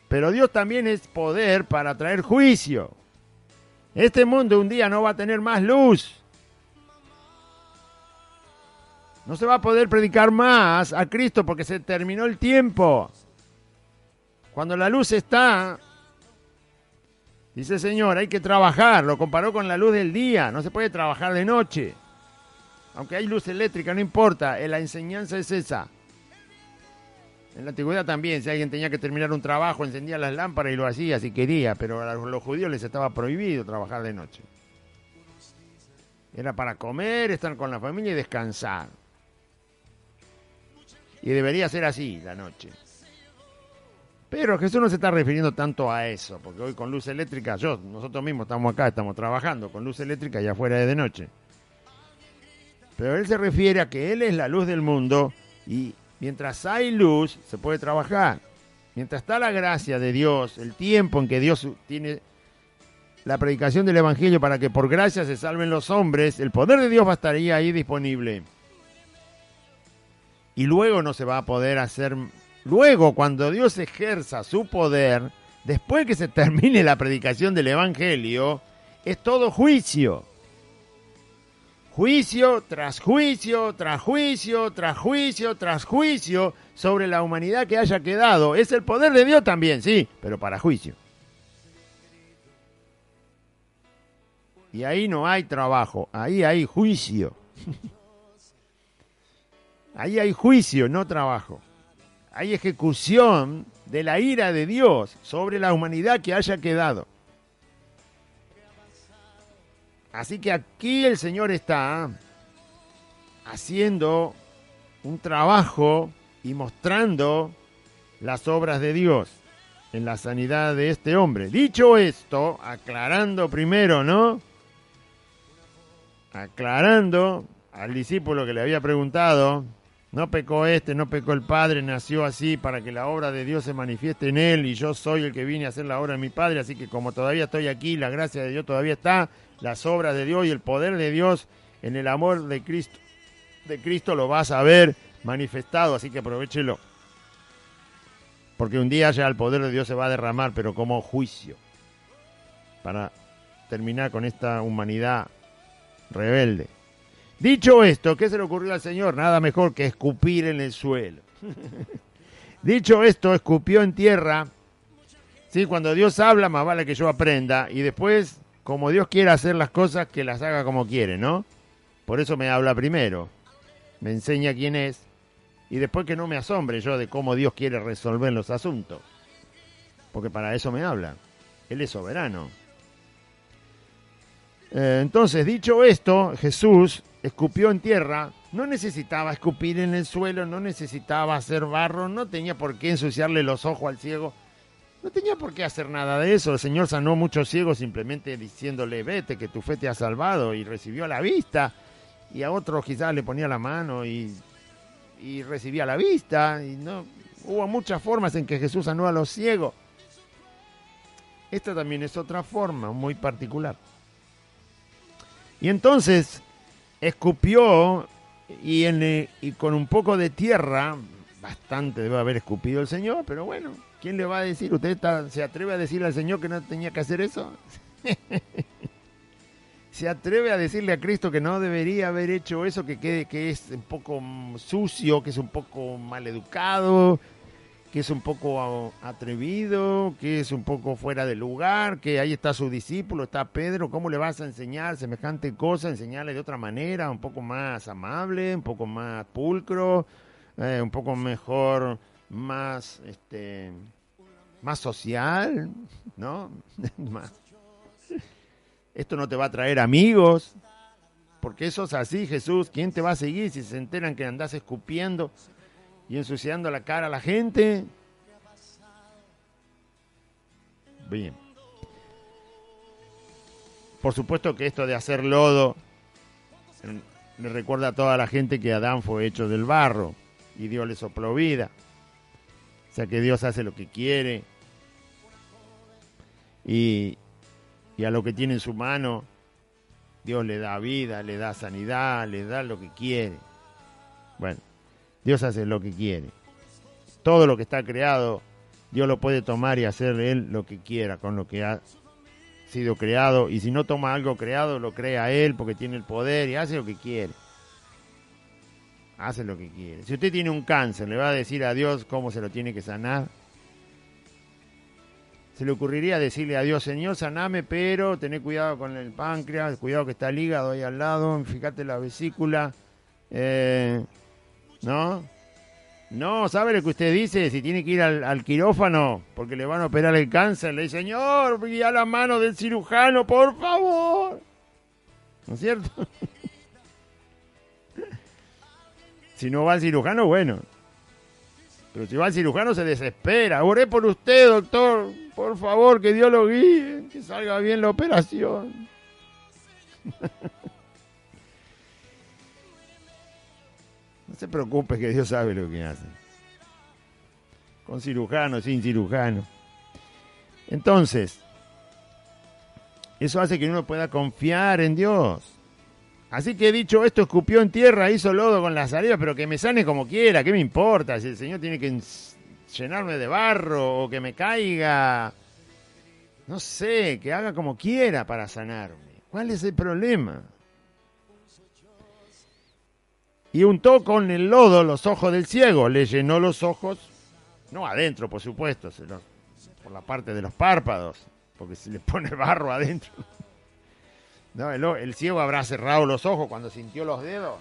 Pero Dios también es poder para traer juicio. Este mundo un día no va a tener más luz. No se va a poder predicar más a Cristo porque se terminó el tiempo. Cuando la luz está, dice el Señor, hay que trabajar. Lo comparó con la luz del día. No se puede trabajar de noche. Aunque hay luz eléctrica, no importa. La enseñanza es esa. En la antigüedad también, si alguien tenía que terminar un trabajo, encendía las lámparas y lo hacía si quería. Pero a los judíos les estaba prohibido trabajar de noche. Era para comer, estar con la familia y descansar. Y debería ser así la noche. Pero Jesús no se está refiriendo tanto a eso, porque hoy con luz eléctrica, nosotros mismos estamos acá, estamos trabajando con luz eléctrica y afuera es de noche. Pero Él se refiere a que Él es la luz del mundo y mientras hay luz se puede trabajar. Mientras está la gracia de Dios, el tiempo en que Dios tiene la predicación del Evangelio para que por gracia se salven los hombres, el poder de Dios va a estar ahí disponible. Y luego no se va a poder hacer... Luego, cuando Dios ejerza su poder, después que se termine la predicación del Evangelio, es todo juicio. Juicio tras juicio, tras juicio, tras juicio, tras juicio sobre la humanidad que haya quedado. Es el poder de Dios también, sí, pero para juicio. Y ahí no hay trabajo, ahí hay juicio. Ahí hay juicio, no trabajo. Hay ejecución de la ira de Dios sobre la humanidad que haya quedado. Así que aquí el Señor está haciendo un trabajo y mostrando las obras de Dios en la sanidad de este hombre. Dicho esto, aclarando primero, ¿no? Aclarando al discípulo que le había preguntado, no pecó no pecó el Padre, nació así para que la obra de Dios se manifieste en él, y yo soy el que vine a hacer la obra de mi Padre, así que como todavía estoy aquí, la gracia de Dios todavía está, las obras de Dios y el poder de Dios en el amor de Cristo lo vas a ver manifestado, así que aprovéchelo. Porque un día ya el poder de Dios se va a derramar, pero como juicio, para terminar con esta humanidad rebelde. Dicho esto, ¿qué se le ocurrió al Señor? Nada mejor que escupir en el suelo. Dicho esto, escupió en tierra. Sí, cuando Dios habla, más vale que yo aprenda. Y después, como Dios quiere hacer las cosas, que las haga como quiere, ¿no? Por eso me habla primero. Me enseña quién es. Y después que no me asombre yo de cómo Dios quiere resolver los asuntos. Porque para eso me habla. Él es soberano. Entonces, dicho esto, Jesús escupió en tierra. No necesitaba escupir en el suelo, no necesitaba hacer barro, no tenía por qué ensuciarle los ojos al ciego. No tenía por qué hacer nada de eso. El Señor sanó muchos ciegos simplemente diciéndole, vete, que tu fe te ha salvado, y recibió la vista. Y a otros quizás le ponía la mano y recibía la vista. Y no, hubo muchas formas en que Jesús sanó a los ciegos. Esta también es otra forma muy particular. Y entonces escupió y con un poco de tierra, bastante debe haber escupido el Señor, pero bueno, ¿quién le va a decir? ¿Usted se atreve a decirle al Señor que no tenía que hacer eso? ¿Se atreve a decirle a Cristo que no debería haber hecho eso, que es un poco sucio, que es un poco maleducado, que es un poco atrevido, que es un poco fuera de lugar, que ahí está su discípulo, está Pedro? ¿Cómo le vas a enseñar semejante cosa? Enseñarle de otra manera, un poco más amable, un poco más pulcro, un poco mejor, más social, ¿no? Más. Esto no te va a traer amigos, porque eso es así, Jesús. ¿Quién te va a seguir si se enteran que andás escupiendo y ensuciando la cara a la gente? Bien. Por supuesto que esto de hacer lodo le recuerda a toda la gente que Adán fue hecho del barro y Dios le sopló vida. O sea que Dios hace lo que quiere y a lo que tiene en su mano Dios le da vida, le da sanidad, le da lo que quiere. Bueno, Dios hace lo que quiere. Todo lo que está creado, Dios lo puede tomar y hacer Él lo que quiera con lo que ha sido creado. Y si no toma algo creado, lo crea Él porque tiene el poder y hace lo que quiere. Hace lo que quiere. Si usted tiene un cáncer, ¿le va a decir a Dios cómo se lo tiene que sanar? ¿Se le ocurriría decirle a Dios, Señor, saname, pero tené cuidado con el páncreas, cuidado que está el hígado ahí al lado, fíjate la vesícula? ¿No? No, ¿sabe lo que usted dice? Si tiene que ir al quirófano porque le van a operar el cáncer, le dice, Señor, y a la mano del cirujano, por favor. ¿No es cierto? Si no va al cirujano, bueno. Pero si va al cirujano se desespera. Oré por usted, doctor. Por favor, que Dios lo guíe, que salga bien la operación. No se preocupe, que Dios sabe lo que hace. Con cirujano, sin cirujano. Entonces, Eso hace que uno pueda confiar en Dios. Así que dicho esto, escupió en tierra, hizo lodo con la saliva, pero que me sane como quiera, ¿qué me importa? Si el Señor tiene que llenarme de barro o que me caiga, no sé, que haga como quiera para sanarme. ¿Cuál es el problema? Y untó con el lodo los ojos del ciego, le llenó los ojos, no adentro, por supuesto, por la parte de los párpados, porque se le pone barro adentro. No, el ciego habrá cerrado los ojos cuando sintió los dedos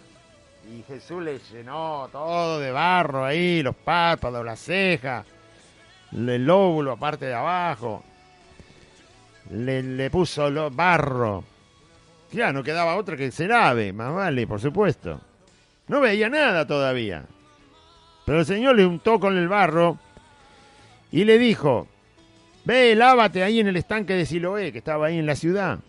y Jesús le llenó todo de barro ahí, los párpados, las cejas, el lóbulo aparte de abajo, le puso barro. Ya no quedaba otra que se lave, más vale, por supuesto. No veía nada todavía, pero el Señor le untó con el barro y le dijo, ve, lávate ahí en el estanque de Siloé, que estaba ahí en la ciudad.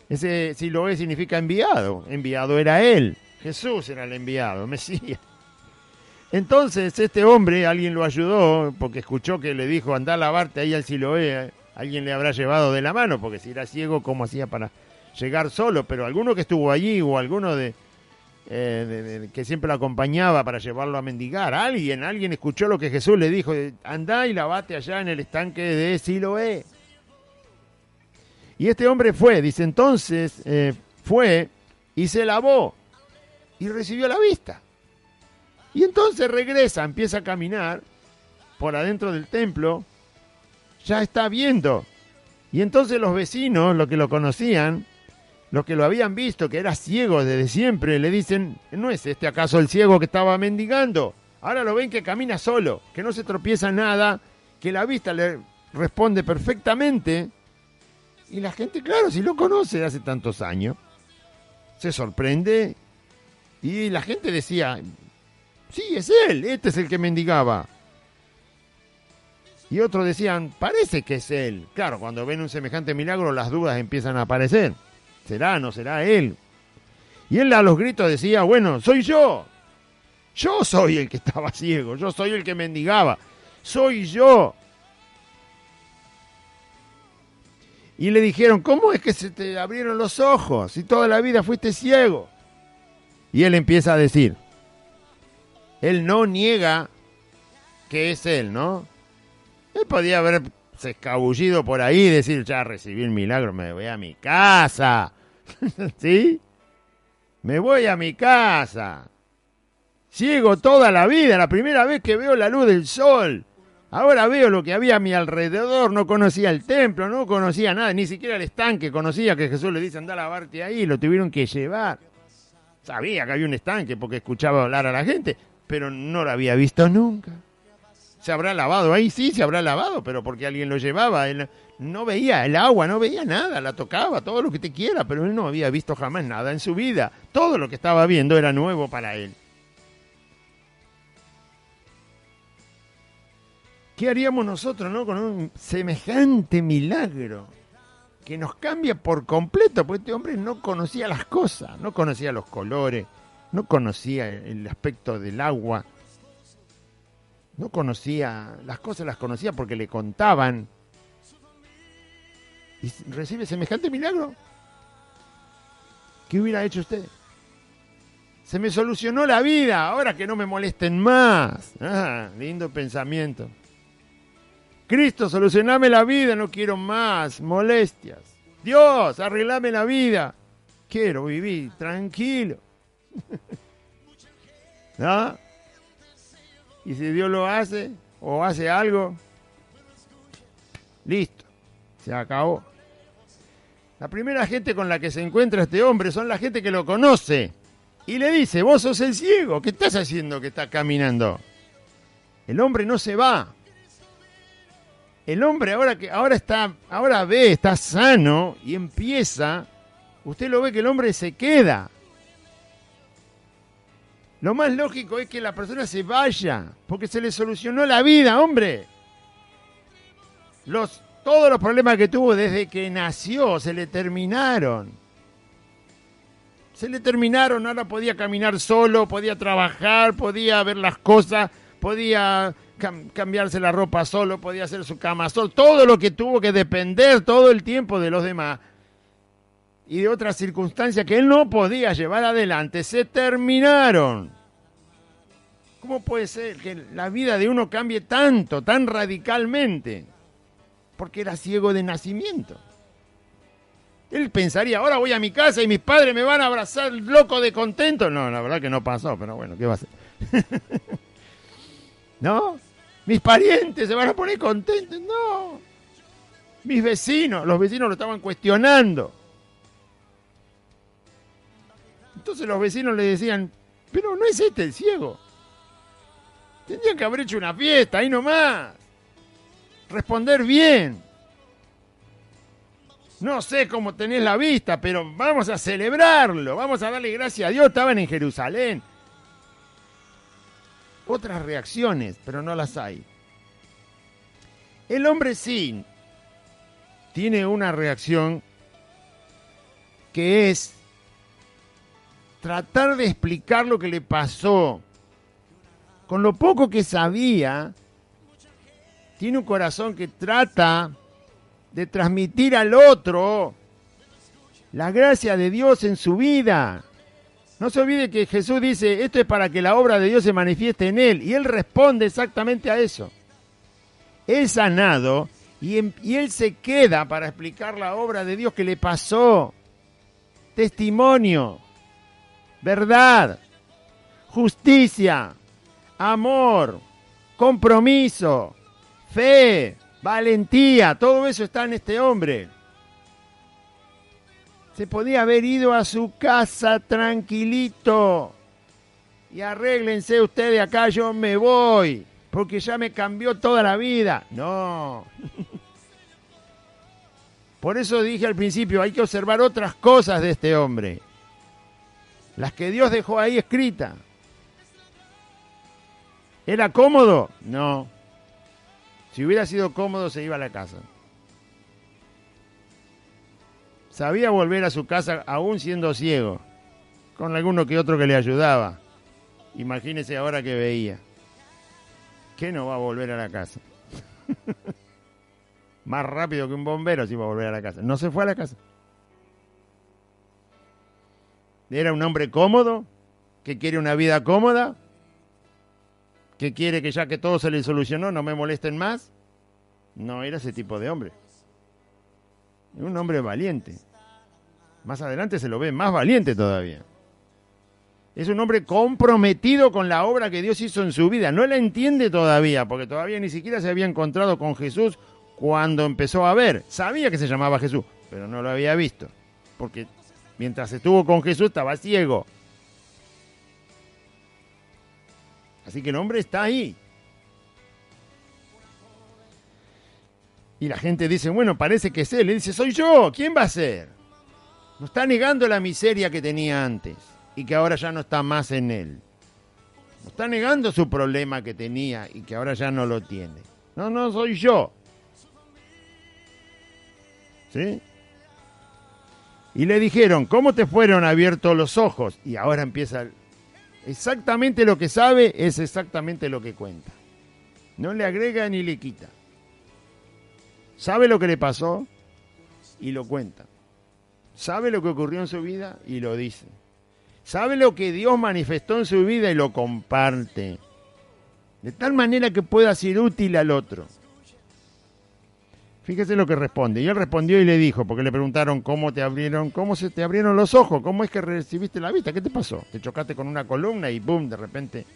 Ese Siloé significa enviado. Enviado era él. Jesús era el enviado, Mesías. Entonces este hombre, alguien lo ayudó, porque escuchó que le dijo, andá a lavarte ahí al Siloé. Alguien le habrá llevado de la mano, porque si era ciego, ¿cómo hacía para llegar solo? Pero alguno que estuvo allí, o alguno que siempre lo acompañaba para llevarlo a mendigar. Alguien escuchó lo que Jesús le dijo, andá y lavate allá en el estanque de Siloé. Y este hombre fue, dice entonces, fue y se lavó y recibió la vista. Y entonces regresa, empieza a caminar por adentro del templo, ya está viendo. Y entonces los vecinos, los que lo conocían, los que lo habían visto, que era ciego desde siempre, le dicen, ¿no es este acaso el ciego que estaba mendigando? Ahora lo ven que camina solo, que no se tropieza nada, que la vista le responde perfectamente. Y la gente, claro, si lo conoce de hace tantos años, se sorprende. Y la gente decía, sí, es él, este es el que mendigaba. Y otros decían, parece que es él. Claro, cuando ven un semejante milagro, las dudas empiezan a aparecer. ¿Será, no será él? Y él a los gritos decía, bueno, soy yo. Yo soy el que estaba ciego, yo soy el que mendigaba. Soy yo. Y le dijeron, ¿cómo es que se te abrieron los ojos si toda la vida fuiste ciego? Y él empieza a decir, él no niega que es él, ¿no? Él podía haberse escabullido por ahí y decir, ya recibí el milagro, me voy a mi casa. ¿Sí? Me voy a mi casa. Ciego toda la vida, la primera vez que veo la luz del sol. Ahora veo lo que había a mi alrededor, no conocía el templo, no conocía nada, ni siquiera el estanque, conocía que Jesús le dice, anda a lavarte ahí, lo tuvieron que llevar. Sabía que había un estanque porque escuchaba hablar a la gente, pero no lo había visto nunca. ¿Se habrá lavado ahí? Sí, se habrá lavado, pero porque alguien lo llevaba. Él no veía el agua, no veía nada, la tocaba, todo lo que te quiera, pero él no había visto jamás nada en su vida. Todo lo que estaba viendo era nuevo para él. ¿Qué haríamos nosotros, no, con un semejante milagro que nos cambia por completo? Porque este hombre no conocía las cosas, no conocía los colores, no conocía el aspecto del agua, no conocía las cosas, las conocía porque le contaban. Y recibe semejante milagro. ¿Qué hubiera hecho usted? Se me solucionó la vida, ahora que no me molesten más. Ah, lindo pensamiento. Cristo, solucioname la vida, no quiero más molestias. Dios, arreglame la vida. Quiero vivir tranquilo. ¿No? Y si Dios lo hace, o hace algo, listo, se acabó. La primera gente con la que se encuentra este hombre son la gente que lo conoce. Y le dice, vos sos el ciego, ¿qué estás haciendo que estás caminando? El hombre no se va. El hombre ahora ve, está sano y empieza, usted lo ve que el hombre se queda. Lo más lógico es que la persona se vaya, porque se le solucionó la vida, hombre. Todos los problemas que tuvo desde que nació se le terminaron. Ahora podía caminar solo, podía trabajar, podía ver las cosas, podía cambiarse la ropa solo, podía hacer su cama solo, todo lo que tuvo que depender todo el tiempo de los demás y de otras circunstancias que él no podía llevar adelante, se terminaron. ¿Cómo puede ser que la vida de uno cambie tanto, tan radicalmente? Porque era ciego de nacimiento. Él pensaría, ahora voy a mi casa y mis padres me van a abrazar loco de contento. No, la verdad que no pasó, pero bueno, ¿qué va a hacer? ¿No? Mis parientes se van a poner contentos. No. Mis vecinos, los vecinos lo estaban cuestionando. Entonces los vecinos le decían, pero no es este el ciego. Tendrían que haber hecho una fiesta, ahí nomás. Responder bien. No sé cómo tenés la vista, pero vamos a celebrarlo. Vamos a darle gracias a Dios. Estaban en Jerusalén. Otras reacciones, pero no las hay. El hombre sí tiene una reacción que es tratar de explicar lo que le pasó. Con lo poco que sabía, tiene un corazón que trata de transmitir al otro la gracia de Dios en su vida. No se olvide que Jesús dice, esto es para que la obra de Dios se manifieste en él. Y él responde exactamente a eso. Es sanado y él se queda para explicar la obra de Dios que le pasó. Testimonio, verdad, justicia, amor, compromiso, fe, valentía, todo eso está en este hombre. Se podía haber ido a su casa tranquilito y arréglense ustedes acá, yo me voy, porque ya me cambió toda la vida. No. Por eso dije al principio, hay que observar otras cosas de este hombre, las que Dios dejó ahí escritas. ¿Era cómodo? No. Si hubiera sido cómodo, se iba a la casa. Sabía volver a su casa aún siendo ciego, con alguno que otro que le ayudaba. Imagínese ahora que veía. ¿Qué no va a volver a la casa? Más rápido que un bombero si va a volver a la casa. No se fue a la casa. Era un hombre cómodo, que quiere una vida cómoda, que quiere que ya que todo se le solucionó, no me molesten más. No era ese tipo de hombre. Era un hombre valiente. Más adelante se lo ve más valiente todavía. Es un hombre comprometido con la obra que Dios hizo en su vida. No la entiende todavía, porque todavía ni siquiera se había encontrado con Jesús cuando empezó a ver. Sabía que se llamaba Jesús, pero no lo había visto. Porque mientras estuvo con Jesús estaba ciego. Así que el hombre está ahí. Y la gente dice, bueno, parece que es él. Él dice, soy yo. ¿Quién va a ser? No está negando la miseria que tenía antes y que ahora ya no está más en él. No está negando su problema que tenía y que ahora ya no lo tiene. No, no, soy yo. ¿Sí? Y le dijeron, ¿cómo te fueron abiertos los ojos? Y ahora empieza exactamente lo que sabe, es exactamente lo que cuenta. No le agrega ni le quita. Sabe lo que le pasó y lo cuenta. Sabe lo que ocurrió en su vida y lo dice. Sabe lo que Dios manifestó en su vida y lo comparte. De tal manera que pueda ser útil al otro. Fíjese lo que responde. Y él respondió y le dijo, porque le preguntaron cómo se te abrieron los ojos, cómo es que recibiste la vista, ¿qué te pasó? ¿Te chocaste con una columna y boom, de repente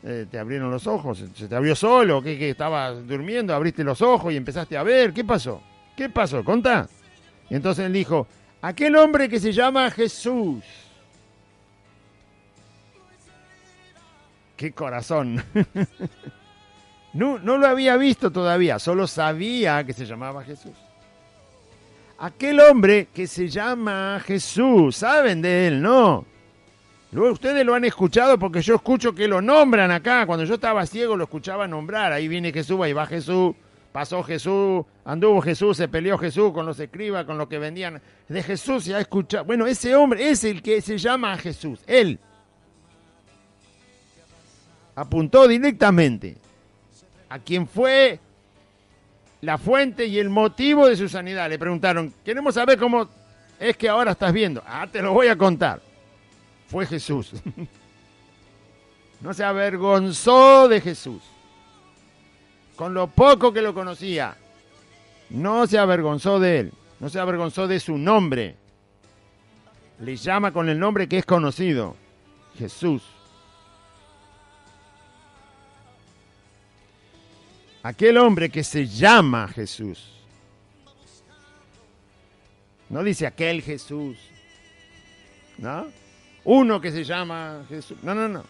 te abrieron los ojos? ¿Se te abrió solo? ¿Que estabas durmiendo, abriste los ojos y empezaste a ver? ¿Qué pasó? ¿Qué pasó? Contá. Y entonces él dijo, aquel hombre que se llama Jesús. ¡Qué corazón! No lo había visto todavía, solo sabía que se llamaba Jesús. Aquel hombre que se llama Jesús, ¿saben de él? No. Luego ustedes lo han escuchado porque yo escucho que lo nombran acá. Cuando yo estaba ciego lo escuchaba nombrar. Ahí viene Jesús, ahí va Jesús, pasó Jesús, anduvo Jesús, se peleó Jesús con los escribas, con los que vendían. De Jesús se ha escuchado. Bueno, ese hombre es el que se llama Jesús, él. Apuntó directamente. a quien fue la fuente y el motivo de su sanidad. Le preguntaron, queremos saber cómo es que ahora estás viendo. Te lo voy a contar. Fue Jesús. No se avergonzó de Jesús. Con lo poco que lo conocía, no se avergonzó de él. No se avergonzó de su nombre. Le llama con el nombre que es conocido. Jesús. Aquel hombre que se llama Jesús. No dice aquel Jesús. ¿No? Uno que se llama Jesús. No.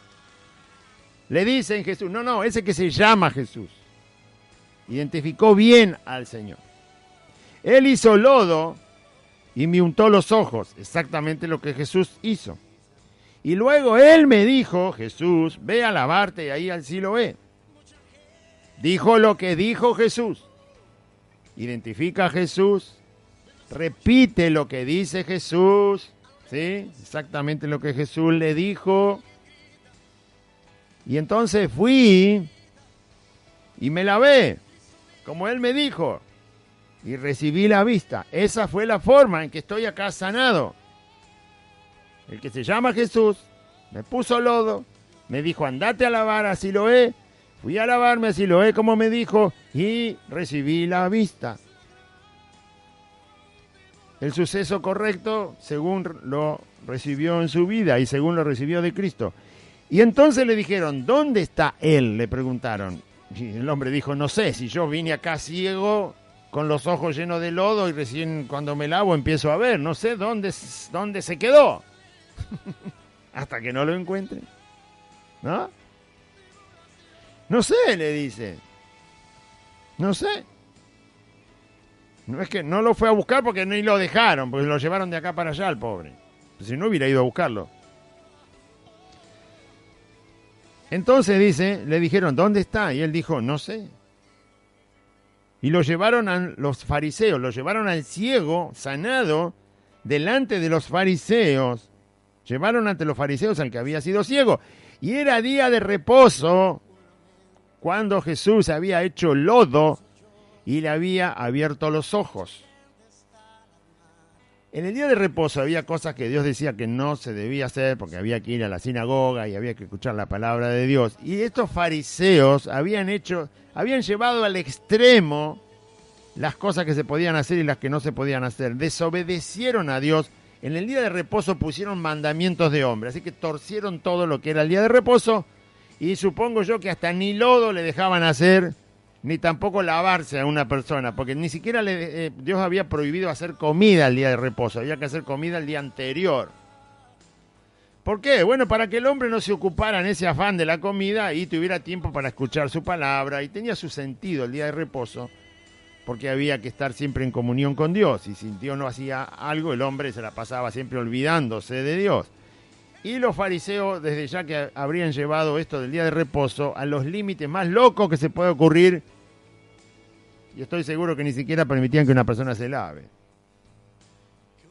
Le dicen Jesús. No, ese que se llama Jesús. Identificó bien al Señor. Él hizo lodo y me untó los ojos. Exactamente lo que Jesús hizo. Y luego él me dijo, Jesús, ve a lavarte ahí al Siloé. Dijo lo que dijo Jesús. Identifica a Jesús. Repite lo que dice Jesús. ¿Sí? Exactamente lo que Jesús le dijo. Y entonces fui y me lavé, como él me dijo. Y recibí la vista. Esa fue la forma en que estoy acá sanado. El que se llama Jesús me puso lodo, me dijo andate a lavar a Siloé. Fui a lavarme a Siloé como me dijo y recibí la vista. El suceso correcto según lo recibió en su vida y según lo recibió de Cristo. Y entonces le dijeron, ¿dónde está él? Le preguntaron. Y el hombre dijo, no sé, si yo vine acá ciego, con los ojos llenos de lodo y recién cuando me lavo empiezo a ver, no sé dónde se quedó. Hasta que no lo encuentre. ¿No? No sé, le dice. No sé. No es que no lo fue a buscar porque ni lo dejaron, porque lo llevaron de acá para allá al pobre. Si no hubiera ido a buscarlo. Entonces dice, le dijeron, ¿dónde está? Y él dijo, no sé. Y lo llevaron a los fariseos, lo llevaron al ciego, sanado, delante de los fariseos. Llevaron ante los fariseos al que había sido ciego. Y era día de reposo, cuando Jesús había hecho lodo y le había abierto los ojos. En el día de reposo había cosas que Dios decía que no se debía hacer porque había que ir a la sinagoga y había que escuchar la palabra de Dios. Y estos fariseos habían llevado al extremo las cosas que se podían hacer y las que no se podían hacer. Desobedecieron a Dios. En el día de reposo pusieron mandamientos de hombre, así que torcieron todo lo que era el día de reposo y supongo yo que hasta ni lodo le dejaban hacer, ni tampoco lavarse a una persona, porque ni siquiera Dios había prohibido hacer comida el día de reposo, había que hacer comida el día anterior. ¿Por qué? Bueno, para que el hombre no se ocupara en ese afán de la comida y tuviera tiempo para escuchar su palabra, y tenía su sentido el día de reposo, porque había que estar siempre en comunión con Dios, y si Dios no hacía algo, el hombre se la pasaba siempre olvidándose de Dios. Y los fariseos, desde ya que habrían llevado esto del día de reposo a los límites más locos que se puede ocurrir, y estoy seguro que ni siquiera permitían que una persona se lave,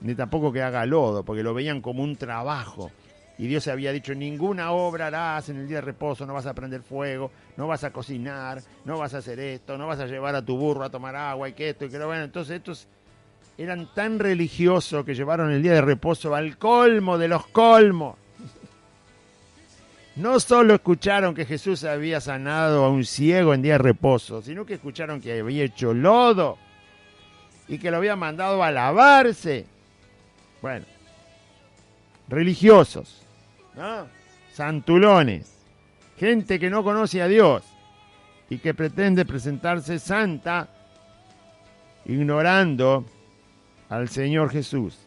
ni tampoco que haga lodo, porque lo veían como un trabajo. Y Dios se había dicho, ninguna obra harás en el día de reposo, no vas a prender fuego, no vas a cocinar, no vas a hacer esto, no vas a llevar a tu burro a tomar agua y que esto y que lo bueno. Entonces estos eran tan religiosos que llevaron el día de reposo al colmo de los colmos. No solo escucharon que Jesús había sanado a un ciego en día de reposo, sino que escucharon que había hecho lodo y que lo había mandado a lavarse. Bueno, religiosos, ¿no? Santulones, gente que no conoce a Dios y que pretende presentarse santa ignorando al Señor Jesús.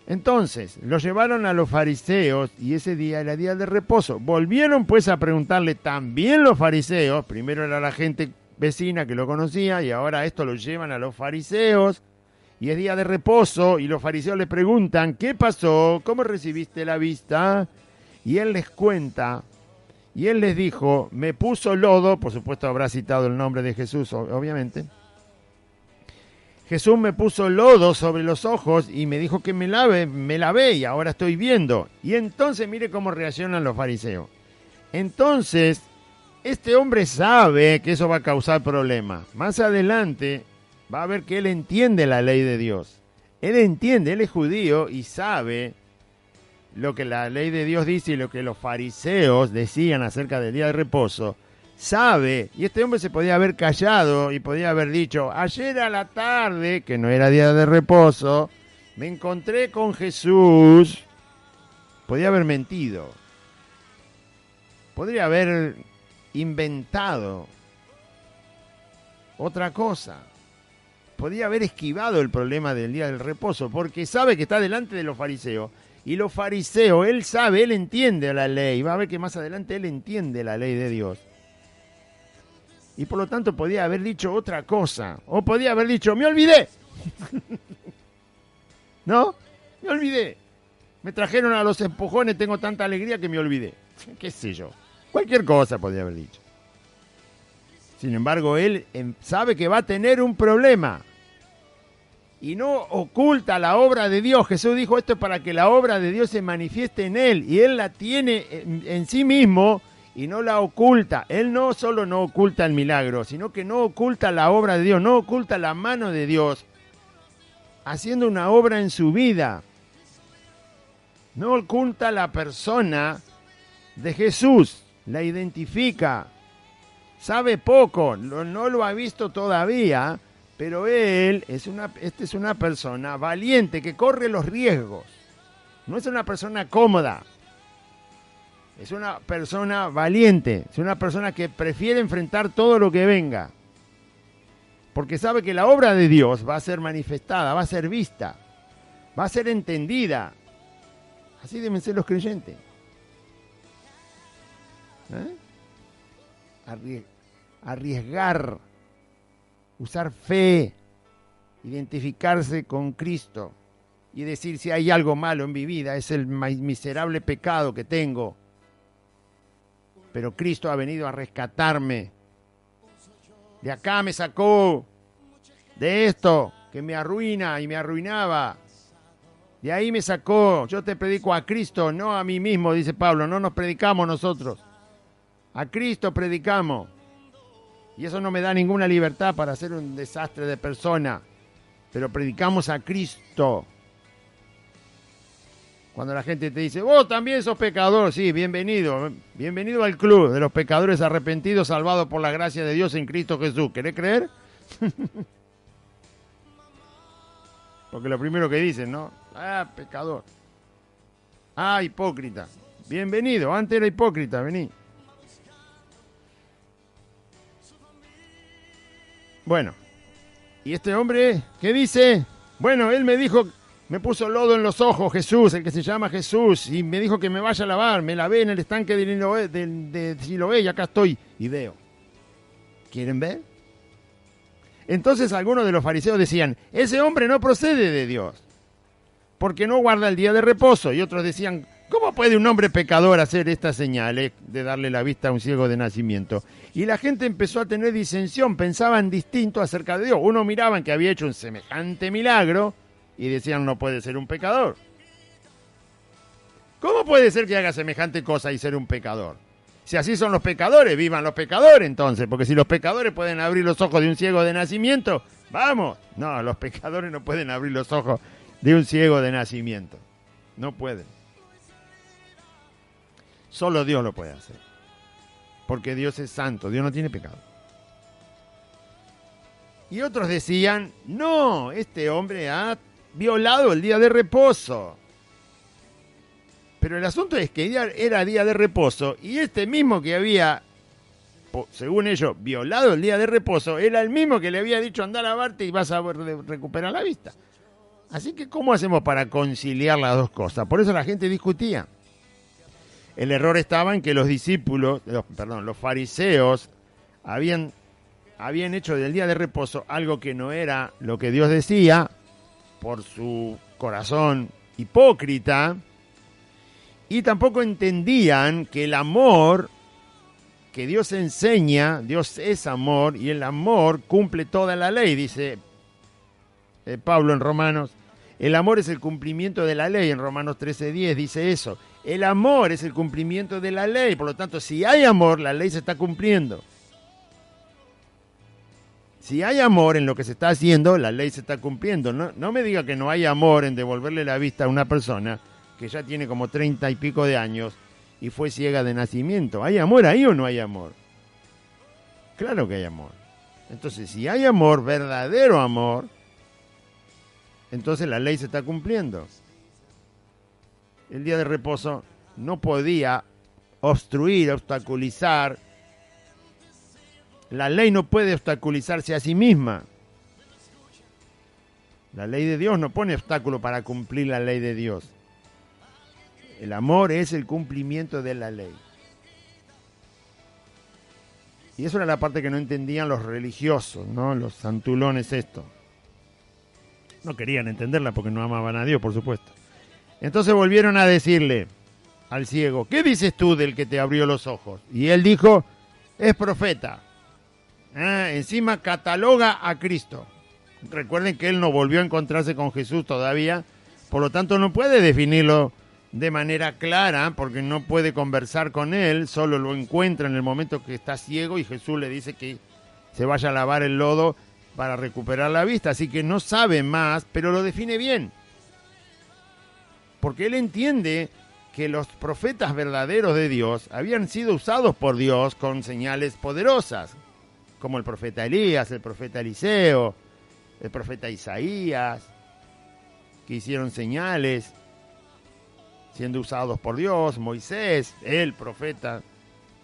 Entonces, lo llevaron a los fariseos y ese día era día de reposo. Volvieron pues a preguntarle también los fariseos, primero era la gente vecina que lo conocía y ahora esto lo llevan a los fariseos y es día de reposo y los fariseos le preguntan, ¿qué pasó? ¿Cómo recibiste la vista? Y él les cuenta y él les dijo, me puso lodo, por supuesto habrá citado el nombre de Jesús, obviamente. Jesús me puso lodo sobre los ojos y me dijo que me lavé y ahora estoy viendo. Y entonces mire cómo reaccionan los fariseos. Entonces Este hombre sabe que eso va a causar problemas. Más adelante va a ver que él entiende la ley de Dios. Él entiende, él es judío y sabe lo que la ley de Dios dice y lo que los fariseos decían acerca del día de reposo. Sabe, y este hombre se podía haber callado y podía haber dicho, ayer a la tarde, que no era día de reposo, me encontré con Jesús. Podía haber mentido. Podría haber inventado otra cosa. Podía haber esquivado el problema del día del reposo, porque sabe que está delante de los fariseos. Y los fariseos, él sabe, él entiende la ley. Va a ver que más adelante él entiende la ley de Dios. Y por lo tanto podía haber dicho otra cosa. O podía haber dicho, me olvidé. ¿No? Me olvidé. Me trajeron a los empujones, tengo tanta alegría que me olvidé. ¿Qué sé yo? Cualquier cosa podía haber dicho. Sin embargo, él sabe que va a tener un problema. Y no oculta la obra de Dios. Jesús dijo esto es para que la obra de Dios se manifieste en él. Y él la tiene en sí mismo y no la oculta. Él no solo no oculta el milagro, sino que no oculta la obra de Dios, no oculta la mano de Dios haciendo una obra en su vida. No oculta la persona de Jesús, la identifica. Sabe poco, no lo ha visto todavía, pero esta es una persona valiente que corre los riesgos. No es una persona cómoda. Es una persona valiente, es una persona que prefiere enfrentar todo lo que venga. Porque sabe que la obra de Dios va a ser manifestada, va a ser vista, va a ser entendida. Así deben ser los creyentes. Arriesgar, usar fe, identificarse con Cristo y decir si hay algo malo en mi vida, es el miserable pecado que tengo. Pero Cristo ha venido a rescatarme. De acá me sacó, de esto que me arruina y me arruinaba. De ahí me sacó. Yo te predico a Cristo, no a mí mismo, dice Pablo. No nos predicamos nosotros. A Cristo predicamos. Y eso no me da ninguna libertad para ser un desastre de persona. Pero predicamos a Cristo. Cuando la gente te dice, vos también sos pecador, sí, bienvenido. Bienvenido al club de los pecadores arrepentidos, salvados por la gracia de Dios en Cristo Jesús. ¿Querés creer? Porque lo primero que dicen, ¿no? Ah, pecador. Ah, hipócrita. Bienvenido, antes era hipócrita, vení. Bueno, ¿y este hombre qué dice? Bueno, él me dijo... Me puso lodo en los ojos Jesús, el que se llama Jesús, y me dijo que me vaya a lavar. Me lavé en el estanque de Siloé y acá estoy y veo. ¿Quieren ver? Entonces algunos de los fariseos decían, ese hombre no procede de Dios, porque no guarda el día de reposo. Y otros decían, ¿cómo puede un hombre pecador hacer estas señales de darle la vista a un ciego de nacimiento? Y la gente empezó a tener disensión, pensaban distinto acerca de Dios. Uno miraban que había hecho un semejante milagro, y decían, no puede ser un pecador. ¿Cómo puede ser que haga semejante cosa y ser un pecador? Si así son los pecadores, vivan los pecadores entonces, porque si los pecadores pueden abrir los ojos de un ciego de nacimiento, vamos. No, los pecadores no pueden abrir los ojos de un ciego de nacimiento. No pueden. Solo Dios lo puede hacer. Porque Dios es santo, Dios no tiene pecado. Y otros decían, no, este hombre ha violado el día de reposo. Pero el asunto es que era día de reposo y este mismo que había, según ellos, violado el día de reposo, era el mismo que le había dicho anda a lavarte y vas a recuperar la vista. Así que, ¿cómo hacemos para conciliar las dos cosas? Por eso la gente discutía. El error estaba en que los fariseos habían hecho del día de reposo algo que no era lo que Dios decía, por su corazón hipócrita, y tampoco entendían que el amor que Dios enseña, Dios es amor, y el amor cumple toda la ley, dice Pablo en Romanos. El amor es el cumplimiento de la ley, en Romanos 13:10 dice eso. El amor es el cumplimiento de la ley, por lo tanto, si hay amor, la ley se está cumpliendo. Si hay amor en lo que se está haciendo, la ley se está cumpliendo. No me diga que no hay amor en devolverle la vista a una persona que ya tiene como 30 y pico de años y fue ciega de nacimiento. ¿Hay amor ahí o no hay amor? Claro que hay amor. Entonces, si hay amor, verdadero amor, entonces la ley se está cumpliendo. El día de reposo no podía obstruir, obstaculizar. La ley no puede obstaculizarse a sí misma. La ley de Dios no pone obstáculo para cumplir la ley de Dios. El amor es el cumplimiento de la ley. Y eso era la parte que no entendían los religiosos, ¿no? Los santulones esto. No querían entenderla porque no amaban a Dios, por supuesto. Entonces volvieron a decirle al ciego, ¿qué dices tú del que te abrió los ojos? Y él dijo, es profeta. Encima cataloga a Cristo. Recuerden que él no volvió a encontrarse con Jesús todavía, por lo tanto no puede definirlo de manera clara, porque no puede conversar con él, solo lo encuentra en el momento que está ciego y Jesús le dice que se vaya a lavar el lodo para recuperar la vista, así que no sabe más, pero lo define bien. Porque él entiende que los profetas verdaderos de Dios habían sido usados por Dios con señales poderosas, como el profeta Elías, el profeta Eliseo, el profeta Isaías, que hicieron señales siendo usados por Dios, Moisés, el profeta,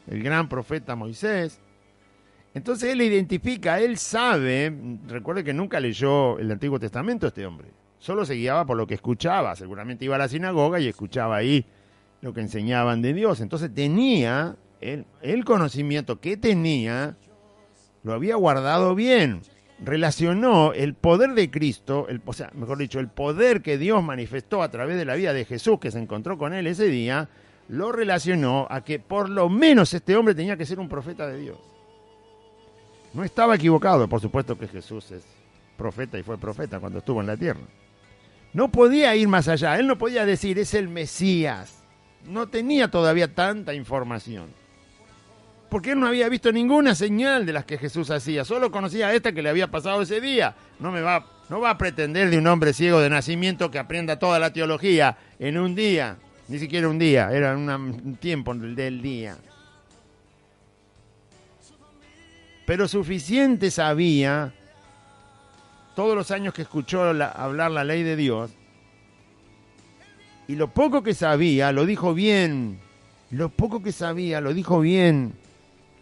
el gran profeta Moisés. Entonces él identifica, él sabe, recuerde que nunca leyó el Antiguo Testamento este hombre, solo se guiaba por lo que escuchaba, seguramente iba a la sinagoga y escuchaba ahí lo que enseñaban de Dios. Entonces tenía, el conocimiento que tenía, lo había guardado bien. Relacionó el poder de Cristo, o sea, mejor dicho, el poder que Dios manifestó a través de la vida de Jesús, que se encontró con él ese día, lo relacionó a que por lo menos este hombre tenía que ser un profeta de Dios. No estaba equivocado, por supuesto que Jesús es profeta y fue profeta cuando estuvo en la tierra. No podía ir más allá, él no podía decir, es el Mesías. No tenía todavía tanta información. Porque él no había visto ninguna señal de las que Jesús hacía, solo conocía esta que le había pasado ese día. No va a pretender de un hombre ciego de nacimiento que aprenda toda la teología en un día, ni siquiera un día, era un tiempo del día. Pero suficiente sabía, todos los años que escuchó hablar la ley de Dios, y lo poco que sabía lo dijo bien, lo poco que sabía lo dijo bien.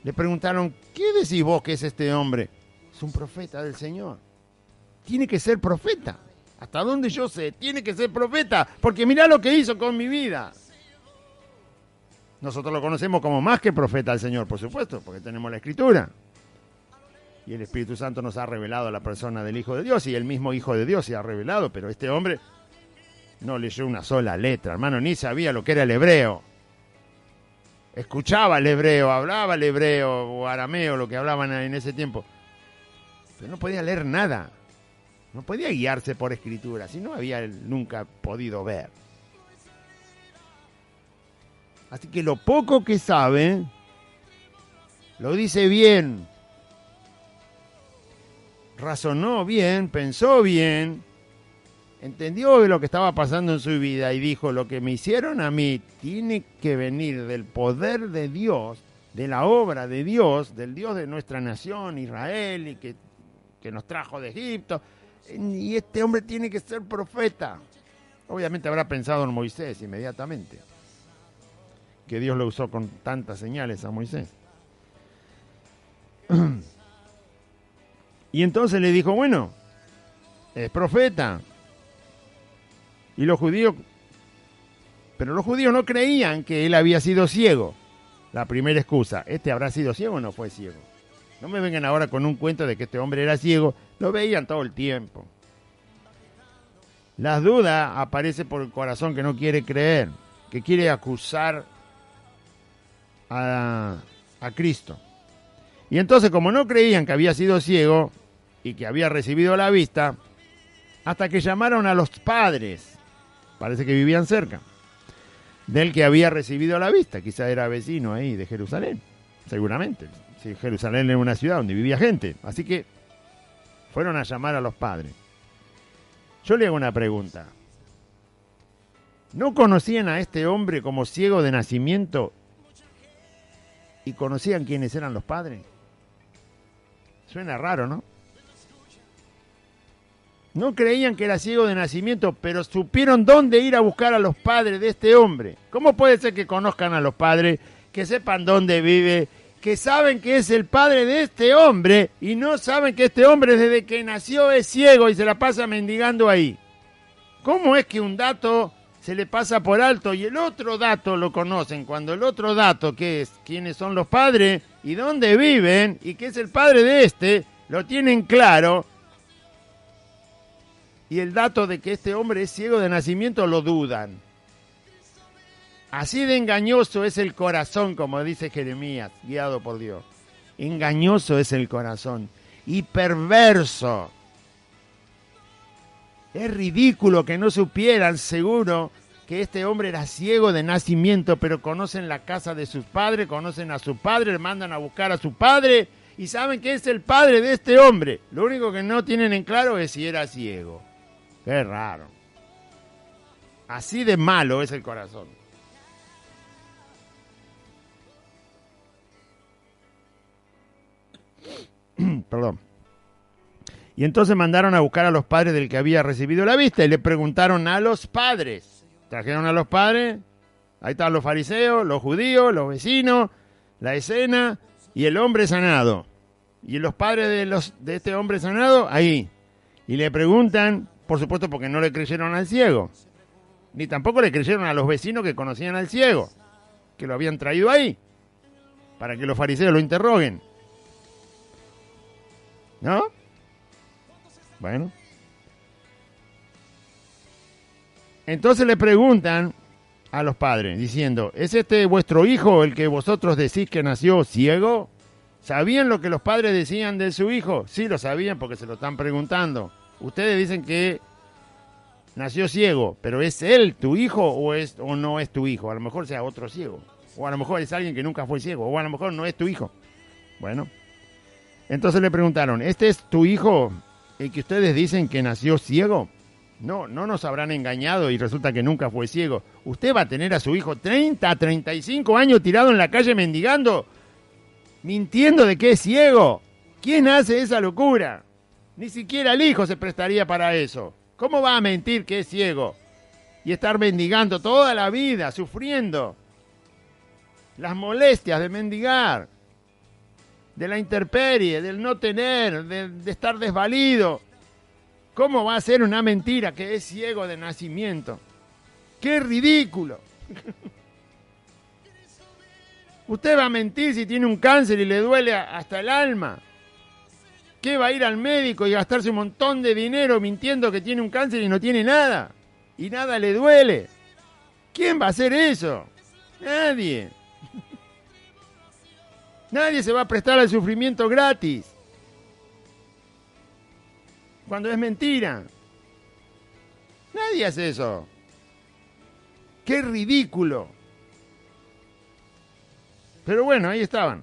Le preguntaron, ¿qué decís vos que es este hombre? Es un profeta del Señor. Tiene que ser profeta. Hasta donde yo sé, tiene que ser profeta, porque mirá lo que hizo con mi vida. Nosotros lo conocemos como más que profeta del Señor, por supuesto, porque tenemos la Escritura. Y el Espíritu Santo nos ha revelado la persona del Hijo de Dios, y el mismo Hijo de Dios se ha revelado, pero este hombre no leyó una sola letra, hermano, ni sabía lo que era el hebreo. Escuchaba el hebreo, hablaba el hebreo o arameo, lo que hablaban en ese tiempo. Pero no podía leer nada. No podía guiarse por escritura, si no había nunca podido ver. Así que lo poco que sabe, lo dice bien. Razonó bien, pensó bien, entendió lo que estaba pasando en su vida y dijo, lo que me hicieron a mí tiene que venir del poder de Dios, de la obra de Dios, del Dios de nuestra nación, Israel, y que nos trajo de Egipto, y este hombre tiene que ser profeta. Obviamente habrá pensado en Moisés inmediatamente, que Dios lo usó con tantas señales a Moisés. Y entonces le dijo, bueno, es profeta. Y los judíos, pero los judíos no creían que él había sido ciego. La primera excusa, ¿este habrá sido ciego o no fue ciego? No me vengan ahora con un cuento de que este hombre era ciego, lo veían todo el tiempo. Las dudas aparecen por el corazón que no quiere creer, que quiere acusar a Cristo. Y entonces, como no creían que había sido ciego y que había recibido la vista, hasta que llamaron a los padres, parece que vivían cerca, del que había recibido la vista. Quizá era vecino ahí de Jerusalén, seguramente. Si Jerusalén era una ciudad donde vivía gente. Así que fueron a llamar a los padres. Yo le hago una pregunta. ¿No conocían a este hombre como ciego de nacimiento y conocían quiénes eran los padres? Suena raro, ¿no? No creían que era ciego de nacimiento, pero supieron dónde ir a buscar a los padres de este hombre. ¿Cómo puede ser que conozcan a los padres, que sepan dónde vive, que saben que es el padre de este hombre y no saben que este hombre desde que nació es ciego y se la pasa mendigando ahí? ¿Cómo es que un dato se le pasa por alto y el otro dato lo conocen, cuando el otro dato, que es quiénes son los padres y dónde viven y que es el padre de este, lo tienen claro, y el dato de que este hombre es ciego de nacimiento lo dudan? Así de engañoso es el corazón, como dice Jeremías, guiado por Dios. Engañoso es el corazón y perverso. Es ridículo que no supieran seguro que este hombre era ciego de nacimiento, pero conocen la casa de sus padres, conocen a su padre, le mandan a buscar a su padre y saben que es el padre de este hombre. Lo único que no tienen en claro es si era ciego. Qué raro. Así de malo es el corazón. Perdón. Y entonces mandaron a buscar a los padres del que había recibido la vista y le preguntaron a los padres. Trajeron a los padres, ahí estaban los fariseos, los judíos, los vecinos, la escena y el hombre sanado. Y los padres de este hombre sanado, ahí. Y le preguntan, por supuesto porque no le creyeron al ciego, ni tampoco le creyeron a los vecinos que conocían al ciego, que lo habían traído ahí, para que los fariseos lo interroguen. ¿No? Bueno. Entonces le preguntan a los padres, diciendo, ¿es este vuestro hijo el que vosotros decís que nació ciego? ¿Sabían lo que los padres decían de su hijo? Sí, lo sabían porque se lo están preguntando. Ustedes dicen que nació ciego, pero ¿es él tu hijo o no es tu hijo? A lo mejor sea otro ciego. O a lo mejor es alguien que nunca fue ciego. O a lo mejor no es tu hijo. Bueno. Entonces le preguntaron, ¿este es tu hijo el que ustedes dicen que nació ciego? No nos habrán engañado y resulta que nunca fue ciego. ¿Usted va a tener a su hijo 30, 35 años tirado en la calle mendigando, mintiendo de que es ciego? ¿Quién hace esa locura? Ni siquiera el hijo se prestaría para eso. ¿Cómo va a mentir que es ciego? Y estar mendigando toda la vida, sufriendo las molestias de mendigar, de la intemperie, del no tener, de estar desvalido. ¿Cómo va a ser una mentira que es ciego de nacimiento? ¡Qué ridículo! Usted va a mentir si tiene un cáncer y le duele hasta el alma. ¿Qué va a ir al médico y gastarse un montón de dinero mintiendo que tiene un cáncer y no tiene nada? Y nada le duele. ¿Quién va a hacer eso? Nadie. Nadie se va a prestar al sufrimiento gratis. Cuando es mentira. Nadie hace eso. ¡Qué ridículo! Pero bueno, ahí estaban.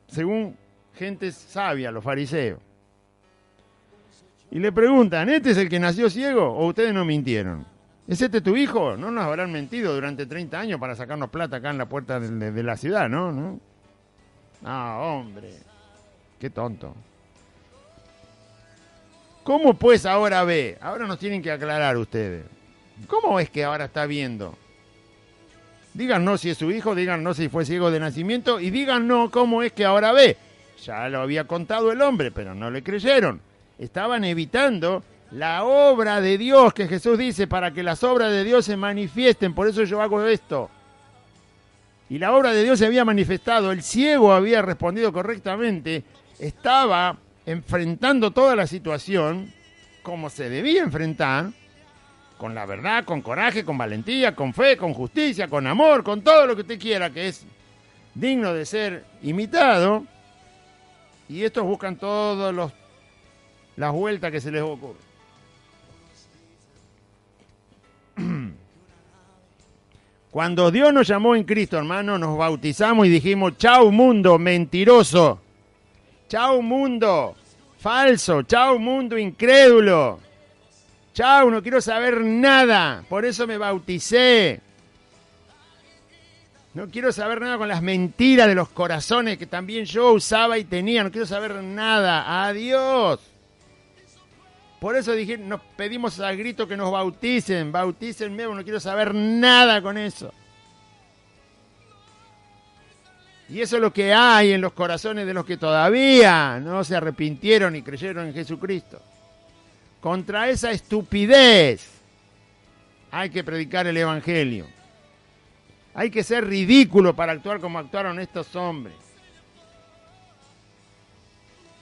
Según gente sabia, los fariseos. Y le preguntan, ¿este es el que nació ciego o ustedes no mintieron? ¿Es este tu hijo? No nos habrán mentido durante 30 años para sacarnos plata acá en la puerta de la ciudad, ¿no? Ah, hombre. Qué tonto. ¿Cómo pues ahora ve? Ahora nos tienen que aclarar ustedes. ¿Cómo es que ahora está viendo? Díganos si es su hijo, díganos si fue ciego de nacimiento y díganos cómo es que ahora ve. Ya lo había contado el hombre, pero no le creyeron. Estaban evitando la obra de Dios que Jesús dice para que las obras de Dios se manifiesten. Por eso yo hago esto. Y la obra de Dios se había manifestado. El ciego había respondido correctamente. Estaba enfrentando toda la situación como se debía enfrentar, con la verdad, con coraje, con valentía, con fe, con justicia, con amor, con todo lo que usted quiera, que es digno de ser imitado. Y estos buscan todas las vueltas que se les ocurre. Cuando Dios nos llamó en Cristo, hermano, nos bautizamos y dijimos, chau mundo mentiroso, chau mundo falso, chau mundo incrédulo, chau, no quiero saber nada, por eso me bauticé. No quiero saber nada con las mentiras de los corazones que también yo usaba y tenía, no quiero saber nada, adiós. Por eso dije, nos pedimos a grito que nos bauticen, bautícenme, no quiero saber nada con eso. Y eso es lo que hay en los corazones de los que todavía no se arrepintieron y creyeron en Jesucristo. Contra esa estupidez hay que predicar el Evangelio. Hay que ser ridículo para actuar como actuaron estos hombres.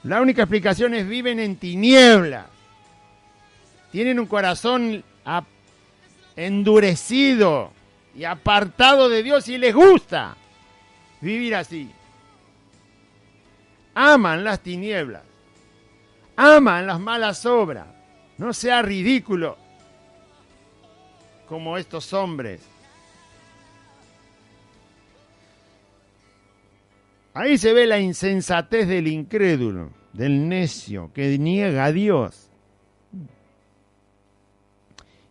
La única explicación es viven en tinieblas. Tienen un corazón endurecido y apartado de Dios y les gusta vivir así. Aman las tinieblas. Aman las malas obras. No sea ridículo como estos hombres. Ahí se ve la insensatez del incrédulo, del necio, que niega a Dios.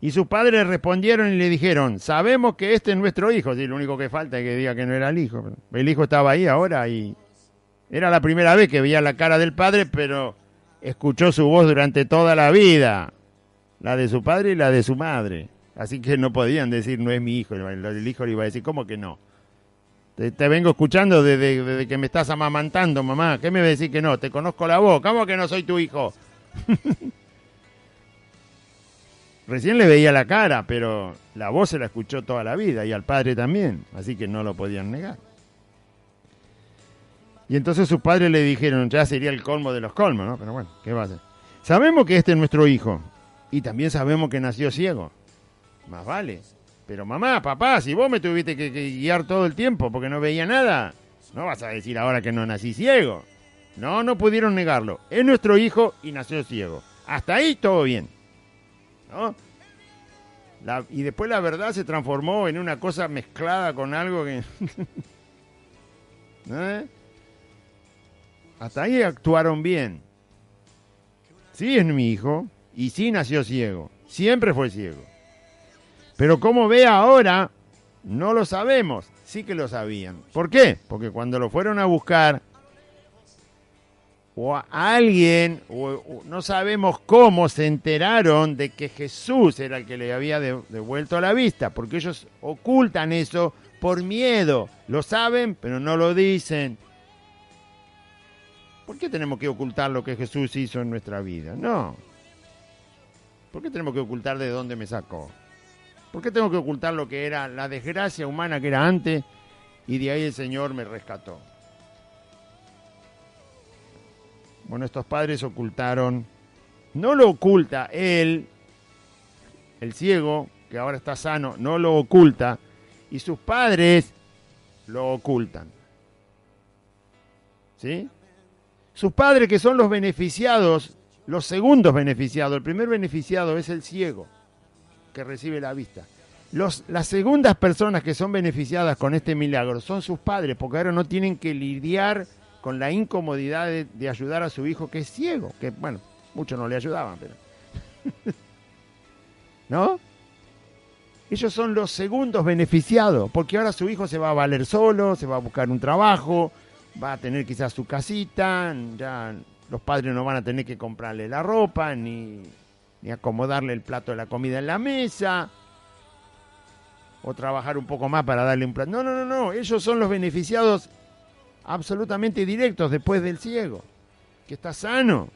Y sus padres respondieron y le dijeron, sabemos que este es nuestro hijo. Sí, lo único que falta es que diga que no era el hijo. El hijo estaba ahí ahora y era la primera vez que veía la cara del padre, pero escuchó su voz durante toda la vida. La de su padre y la de su madre. Así que no podían decir, no es mi hijo. El hijo le iba a decir, ¿cómo que no? Te vengo escuchando desde que me estás amamantando, mamá. ¿Qué me va a decir que no? Te conozco la voz. ¿Cómo que no soy tu hijo? Recién le veía la cara, pero la voz se la escuchó toda la vida y al padre también, así que no lo podían negar. Y entonces sus padres le dijeron, ya sería el colmo de los colmos, ¿no? Pero bueno, ¿qué va a hacer? Sabemos que este es nuestro hijo y también sabemos que nació ciego. Más vale. Pero mamá, papá, si vos me tuviste que guiar todo el tiempo porque no veía nada, no vas a decir ahora que no nací ciego. No pudieron negarlo. Es nuestro hijo y nació ciego. Hasta ahí todo bien. ¿No? Y después la verdad se transformó en una cosa mezclada con algo que... ¿Eh? Hasta ahí actuaron bien. Sí es mi hijo y sí nació ciego. Siempre fue ciego. Pero como ve ahora, no lo sabemos. Sí que lo sabían. ¿Por qué? Porque cuando lo fueron a buscar, o a alguien, o no sabemos cómo, se enteraron de que Jesús era el que le había devuelto la vista, porque ellos ocultan eso por miedo. Lo saben, pero no lo dicen. ¿Por qué tenemos que ocultar lo que Jesús hizo en nuestra vida? No. ¿Por qué tenemos que ocultar de dónde me sacó? ¿Por qué tengo que ocultar lo que era la desgracia humana que era antes y de ahí el Señor me rescató? Bueno, estos padres ocultaron, no lo oculta él, el ciego, que ahora está sano, no lo oculta, y sus padres lo ocultan. ¿Sí? Sus padres, que son los beneficiados, los segundos beneficiados, el primer beneficiado es el ciego, que recibe la vista. Las segundas personas que son beneficiadas con este milagro son sus padres, porque ahora no tienen que lidiar con la incomodidad de ayudar a su hijo que es ciego, que bueno, muchos no le ayudaban, pero... ¿No? Ellos son los segundos beneficiados, porque ahora su hijo se va a valer solo, se va a buscar un trabajo, va a tener quizás su casita, ya los padres no van a tener que comprarle la ropa, ni acomodarle el plato de la comida en la mesa, o trabajar un poco más para darle un plato. No, ellos son los beneficiados absolutamente directos después del ciego, que está sano.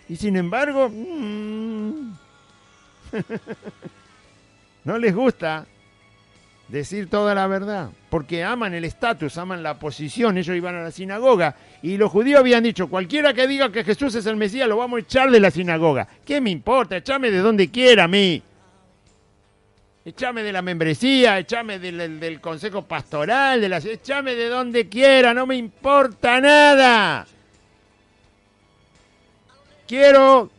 Y sin embargo, no les gusta decir toda la verdad, porque aman el estatus, aman la posición. Ellos iban a la sinagoga y los judíos habían dicho, cualquiera que diga que Jesús es el Mesías lo vamos a echar de la sinagoga. ¿Qué me importa? Echame de donde quiera a mí. Echame de la membresía, echame del consejo pastoral, echame de donde quiera, no me importa nada. Quiero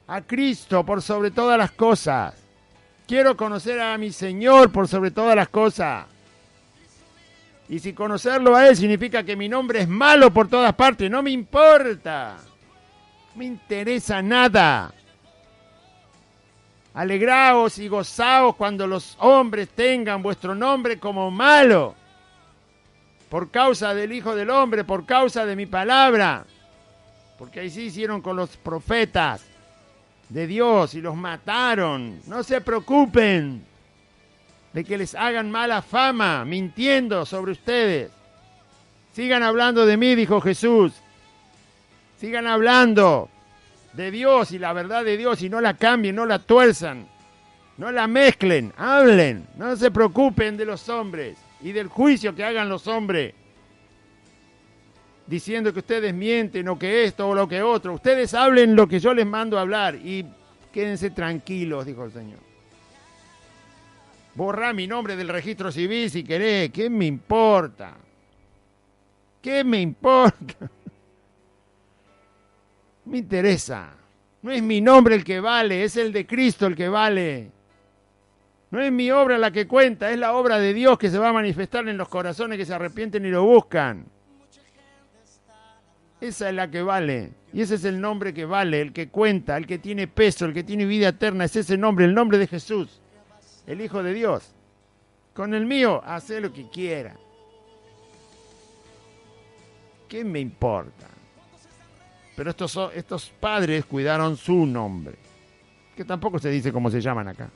a Cristo por sobre todas las cosas. Quiero conocer a mi Señor por sobre todas las cosas. Y si conocerlo a Él significa que mi nombre es malo por todas partes, no me importa. No me interesa nada. Alegraos y gozaos cuando los hombres tengan vuestro nombre como malo. Por causa del Hijo del Hombre, por causa de mi palabra. Porque así hicieron con los profetas de Dios y los mataron. No se preocupen de que les hagan mala fama, mintiendo sobre ustedes. Sigan hablando de mí, dijo Jesús. Sigan hablando de Dios y la verdad de Dios y no la cambien, no la tuerzan, no la mezclen, hablen. No se preocupen de los hombres y del juicio que hagan los hombres, diciendo que ustedes mienten o que esto o lo que otro. Ustedes hablen lo que yo les mando a hablar y quédense tranquilos, dijo el Señor. Borrá mi nombre del registro civil si querés. ¿Qué me importa? ¿Qué me importa? Me interesa. No es mi nombre el que vale, es el de Cristo el que vale. No es mi obra la que cuenta, es la obra de Dios que se va a manifestar en los corazones que se arrepienten y lo buscan. Esa es la que vale. Y ese es el nombre que vale, el que cuenta, el que tiene peso, el que tiene vida eterna. Es ese nombre, el nombre de Jesús, el Hijo de Dios. Con el mío, hace lo que quiera. ¿Qué me importa? Pero estos padres cuidaron su nombre, que tampoco se dice cómo se llaman acá.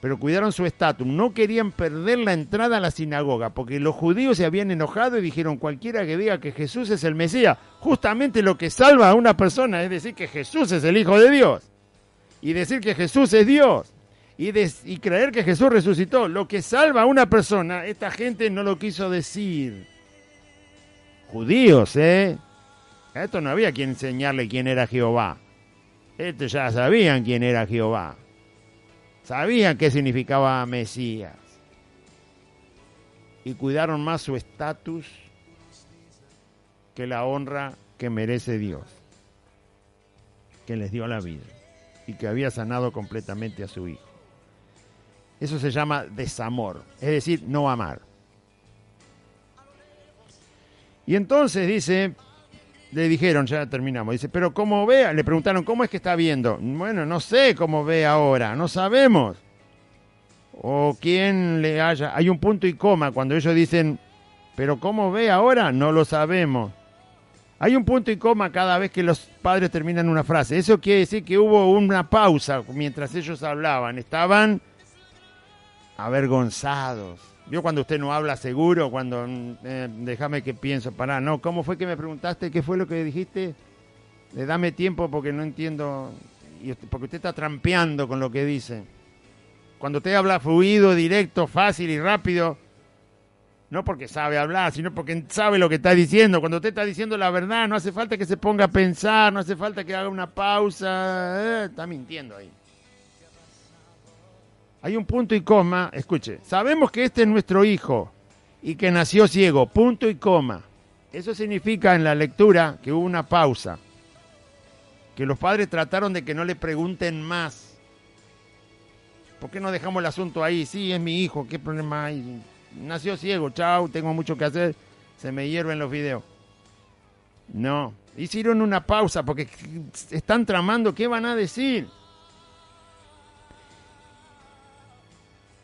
Pero cuidaron su estatus. No querían perder la entrada a la sinagoga, porque los judíos se habían enojado y dijeron: cualquiera que diga que Jesús es el Mesías, justamente lo que salva a una persona es decir que Jesús es el Hijo de Dios, y decir que Jesús es Dios, y creer que Jesús resucitó. Lo que salva a una persona, esta gente no lo quiso decir. Judíos, A esto no había quien enseñarle quién era Jehová. Estos ya sabían quién era Jehová. Sabían qué significaba Mesías. Y cuidaron más su estatus que la honra que merece Dios, que les dio la vida y que había sanado completamente a su hijo. Eso se llama desamor, es decir, no amar. Y entonces dice, le dijeron, ya terminamos, dice, pero ¿cómo ve? Le preguntaron, ¿cómo es que está viendo? Bueno, no sé cómo ve ahora, no sabemos. O quién le haya... Hay un punto y coma cuando ellos dicen, pero ¿cómo ve ahora? No lo sabemos. Hay un punto y coma cada vez que los padres terminan una frase. Eso quiere decir que hubo una pausa mientras ellos hablaban. Estaban avergonzados. ¿Vio cuando usted no habla seguro? Cuando, déjame que pienso, pará, no, ¿cómo fue que me preguntaste? ¿Qué fue lo que dijiste? Dame tiempo porque no entiendo, porque usted está trampeando con lo que dice. Cuando usted habla fluido, directo, fácil y rápido, no porque sabe hablar, sino porque sabe lo que está diciendo. Cuando usted está diciendo la verdad, no hace falta que se ponga a pensar, no hace falta que haga una pausa, está mintiendo ahí. Hay un punto y coma, escuche, sabemos que este es nuestro hijo y que nació ciego, punto y coma. Eso significa en la lectura que hubo una pausa, que los padres trataron de que no le pregunten más. ¿Por qué no dejamos el asunto ahí? Sí, es mi hijo, ¿qué problema hay? Nació ciego, chao, tengo mucho que hacer, se me hierven los videos. No, hicieron una pausa porque están tramando qué van a decir.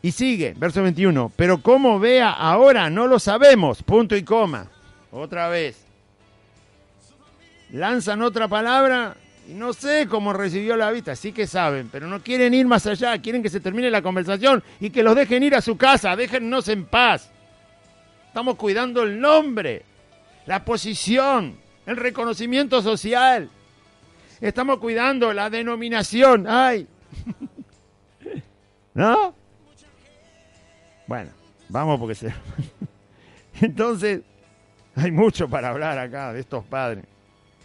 Y sigue, verso 21, pero cómo vea ahora no lo sabemos, punto y coma. Otra vez. Lanzan otra palabra y no sé cómo recibió la vista, sí que saben, pero no quieren ir más allá, quieren que se termine la conversación y que los dejen ir a su casa, déjennos en paz. Estamos cuidando el nombre, la posición, el reconocimiento social. Estamos cuidando la denominación, ¡ay! ¿No? Bueno, vamos porque se... Entonces, hay mucho para hablar acá de estos padres.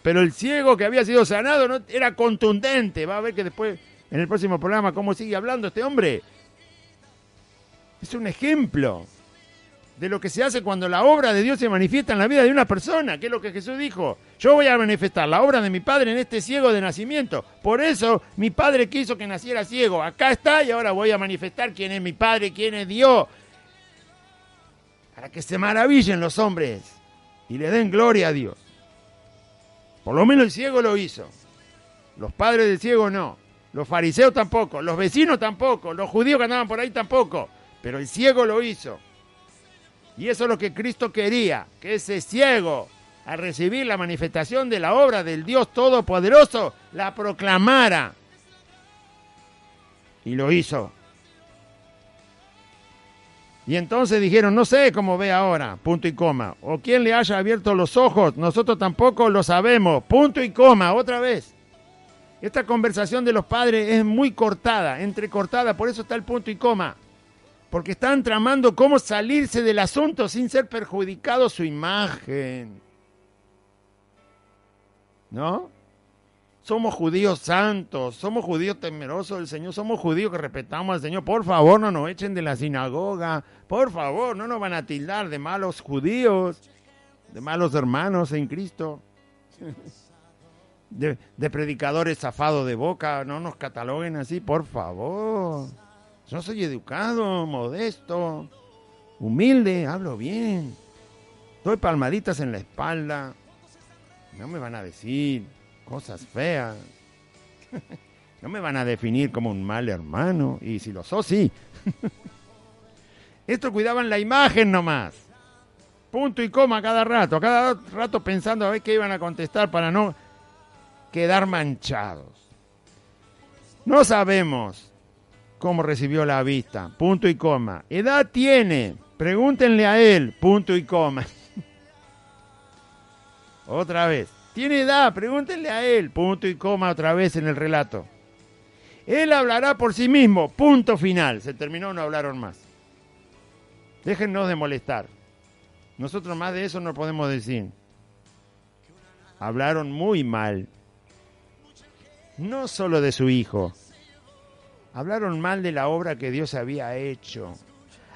Pero el ciego que había sido sanado no era contundente. Va a ver que después, en el próximo programa, cómo sigue hablando este hombre. Es un ejemplo. de lo que se hace cuando la obra de Dios se manifiesta en la vida de una persona, que es lo que Jesús dijo. Yo voy a manifestar la obra de mi Padre en este ciego de nacimiento. Por eso mi Padre quiso que naciera ciego. Acá está y ahora voy a manifestar quién es mi Padre, quién es Dios. Para que se maravillen los hombres y le den gloria a Dios. Por lo menos el ciego lo hizo. Los padres del ciego no. Los fariseos tampoco. Los vecinos tampoco. Los judíos que andaban por ahí tampoco. Pero el ciego lo hizo. Y eso es lo que Cristo quería. Que ese ciego, al recibir la manifestación de la obra del Dios Todopoderoso, la proclamara. Y lo hizo. Y entonces dijeron, no sé cómo ve ahora, punto y coma. O quién le haya abierto los ojos, nosotros tampoco lo sabemos, punto y coma, otra vez. Esta conversación de los padres es muy cortada, entrecortada, por eso está el punto y coma. Porque están tramando cómo salirse del asunto sin ser perjudicado su imagen. ¿No? Somos judíos santos, somos judíos temerosos del Señor, somos judíos que respetamos al Señor. Por favor, no nos echen de la sinagoga. Por favor, no nos van a tildar de malos judíos, de malos hermanos en Cristo, de predicadores zafados de boca. No nos cataloguen así, por favor. Yo soy educado, modesto, humilde, hablo bien. Doy palmaditas en la espalda. No me van a decir cosas feas. No me van a definir como un mal hermano. Y si lo sos, sí. Estos cuidaban la imagen nomás. Punto y coma cada rato pensando a ver qué iban a contestar para no quedar manchados. No sabemos cómo recibió la vista. Punto y coma. Edad tiene. Pregúntenle a él. Punto y coma. Otra vez. Tiene edad, pregúntenle a él, punto y coma otra vez en el relato. Él hablará por sí mismo, punto final. Se terminó, no hablaron más. Déjennos de molestar. Nosotros más de eso no podemos decir. Hablaron muy mal. No solo de su hijo. Hablaron mal de la obra que Dios había hecho.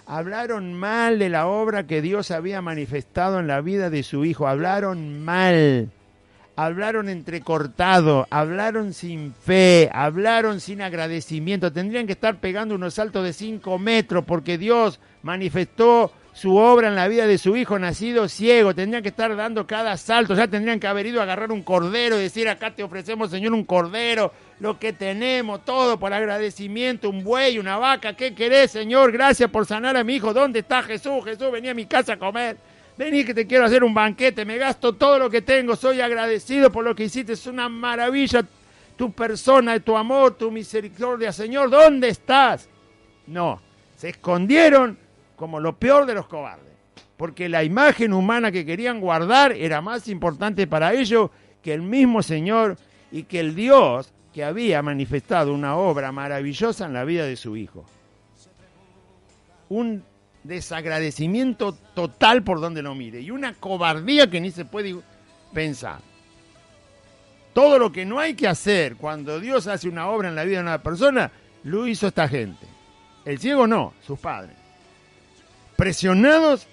Hablaron mal de la obra que Dios había manifestado en la vida de su hijo. Hablaron mal. Hablaron entrecortado, hablaron sin fe, hablaron sin agradecimiento. Tendrían que estar pegando unos saltos de 5 metros porque Dios manifestó su obra en la vida de su hijo nacido ciego. Tendrían que estar dando cada salto. Ya tendrían que haber ido a agarrar un cordero y decir, acá te ofrecemos, Señor, un cordero, lo que tenemos, todo por agradecimiento, un buey, una vaca. ¿Qué querés, Señor? Gracias por sanar a mi hijo. ¿Dónde está Jesús? Jesús, vení a mi casa a comer. Vení que te quiero hacer un banquete, me gasto todo lo que tengo, soy agradecido por lo que hiciste, es una maravilla tu persona, tu amor, tu misericordia, Señor, ¿dónde estás? No, se escondieron como lo peor de los cobardes, porque la imagen humana que querían guardar era más importante para ellos que el mismo Señor y que el Dios que había manifestado una obra maravillosa en la vida de su hijo. Un desagradecimiento total por donde lo mire y una cobardía que ni se puede pensar. Todo lo que no hay que hacer cuando Dios hace una obra en la vida de una persona, lo hizo esta gente. El ciego no, sus padres. Presionados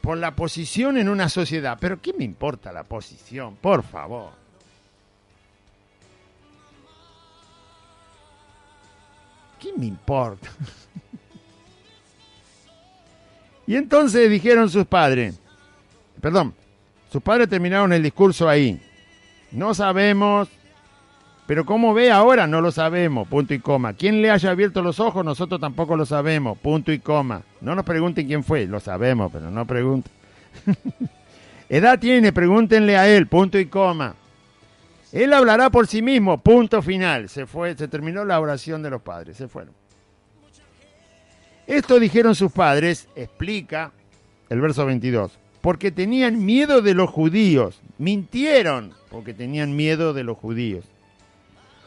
por la posición en una sociedad. Pero ¿qué me importa la posición? Por favor. ¿Qué me importa? Y entonces dijeron sus padres terminaron el discurso ahí. No sabemos, pero cómo ve ahora no lo sabemos, punto y coma. ¿Quién le haya abierto los ojos? Nosotros tampoco lo sabemos, punto y coma. No nos pregunten quién fue, lo sabemos, pero no pregunten. Edad tiene, pregúntenle a él, punto y coma. Él hablará por sí mismo, punto final. Se terminó la oración de los padres, se fueron. Esto dijeron sus padres, explica el verso 22, porque tenían miedo de los judíos. Mintieron porque tenían miedo de los judíos.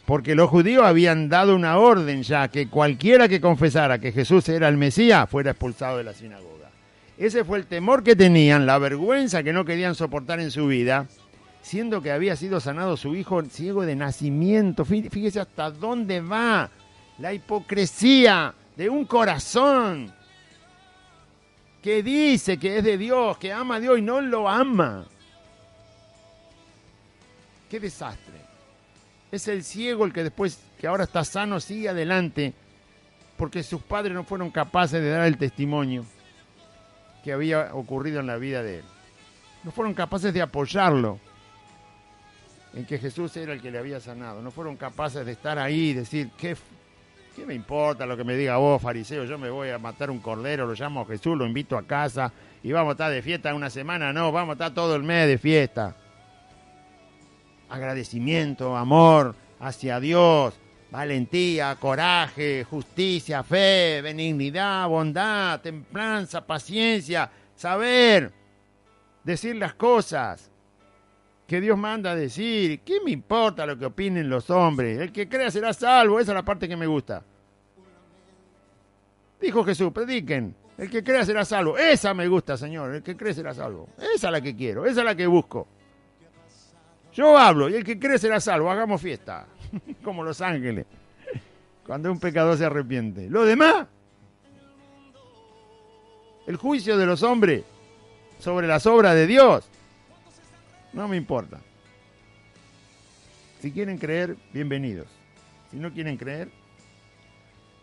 Porque los judíos habían dado una orden ya que cualquiera que confesara que Jesús era el Mesías fuera expulsado de la sinagoga. Ese fue el temor que tenían, la vergüenza que no querían soportar en su vida, siendo que había sido sanado su hijo ciego de nacimiento. Fíjese hasta dónde va la hipocresía de un corazón que dice que es de Dios, que ama a Dios y no lo ama. ¡Qué desastre! Es el ciego el que después, que ahora está sano, sigue adelante porque sus padres no fueron capaces de dar el testimonio que había ocurrido en la vida de él. No fueron capaces de apoyarlo en que Jesús era el que le había sanado. No fueron capaces de estar ahí y decir, ¿qué me importa lo que me diga vos, fariseo? Yo me voy a matar un cordero, lo llamo a Jesús, lo invito a casa y vamos a estar de fiesta una semana. No, vamos a estar todo el mes de fiesta. Agradecimiento, amor hacia Dios, valentía, coraje, justicia, fe, benignidad, bondad, templanza, paciencia, saber decir las cosas que Dios manda a decir. ¿Qué me importa lo que opinen los hombres? El que crea será salvo. Esa es la parte que me gusta. Dijo Jesús, prediquen. El que crea será salvo. Esa me gusta, Señor. El que cree será salvo. Esa es la que quiero. Esa es la que busco. Yo hablo y el que cree será salvo. Hagamos fiesta. Como los ángeles. Cuando un pecador se arrepiente. Lo demás. El juicio de los hombres sobre las obras de Dios. No me importa. Si quieren creer, bienvenidos. Si no quieren creer,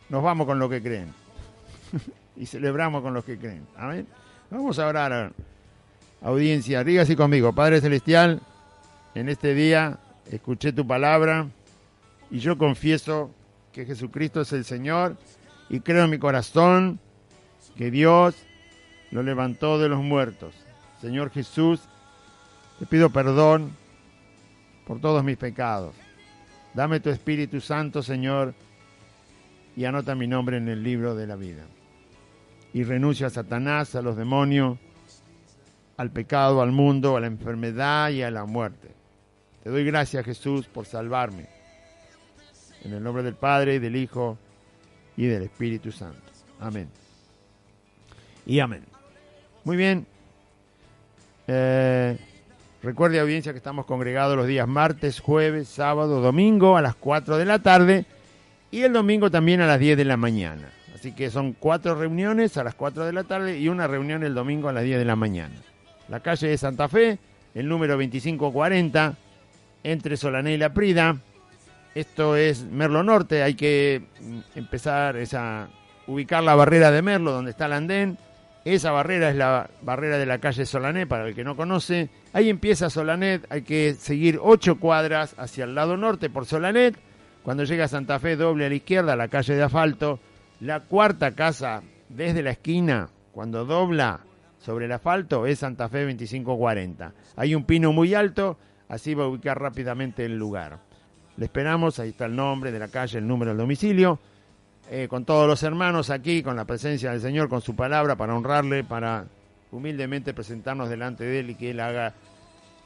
nos vamos con lo que creen. Y celebramos con los que creen. Amén. Vamos a orar, audiencia. Diga así conmigo. Padre Celestial, en este día escuché tu palabra y yo confieso que Jesucristo es el Señor y creo en mi corazón que Dios lo levantó de los muertos. Señor Jesús, te pido perdón por todos mis pecados. Dame tu Espíritu Santo, Señor, y anota mi nombre en el libro de la vida. Y renuncio a Satanás, a los demonios, al pecado, al mundo, a la enfermedad y a la muerte. Te doy gracias, Jesús, por salvarme. En el nombre del Padre, y del Hijo, y del Espíritu Santo. Amén. Y amén. Muy bien. Recuerde, audiencia, que estamos congregados los días martes, jueves, sábado, domingo a las 4 de la tarde y el domingo también a las 10 de la mañana. Así que son 4 reuniones a las 4 de la tarde y una reunión el domingo a las 10 de la mañana. La calle de Santa Fe, el número 2540, entre Solané y La Prida. Esto es Merlo Norte. Hay que empezar a ubicar la barrera de Merlo, donde está el andén. Esa barrera es la barrera de la calle Solané, para el que no conoce. Ahí empieza Solanet, hay que seguir 8 cuadras hacia el lado norte por Solanet. Cuando llega a Santa Fe, doble a la izquierda, la calle de asfalto. La cuarta casa desde la esquina, cuando dobla sobre el asfalto, es Santa Fe 2540. Hay un pino muy alto, así va a ubicar rápidamente el lugar. Le esperamos, ahí está el nombre de la calle, el número del domicilio. Con todos los hermanos aquí, con la presencia del Señor, con su palabra, para honrarle, para humildemente presentarnos delante de Él y que Él haga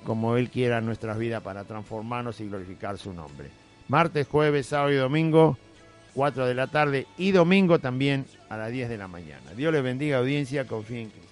como Él quiera en nuestras vidas para transformarnos y glorificar su nombre. Martes, jueves, sábado y domingo, 4 de la tarde y domingo también a las 10 de la mañana. Dios les bendiga, audiencia, confíen en Cristo.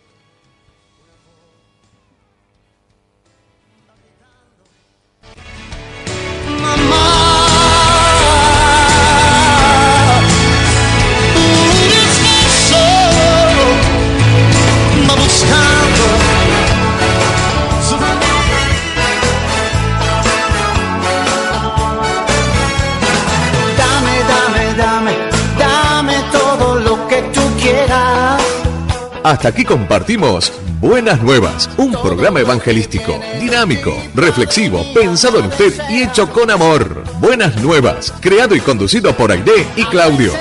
Hasta aquí compartimos Buenas Nuevas, un programa evangelístico, dinámico, reflexivo, pensado en usted y hecho con amor. Buenas Nuevas, creado y conducido por Aide y Claudio.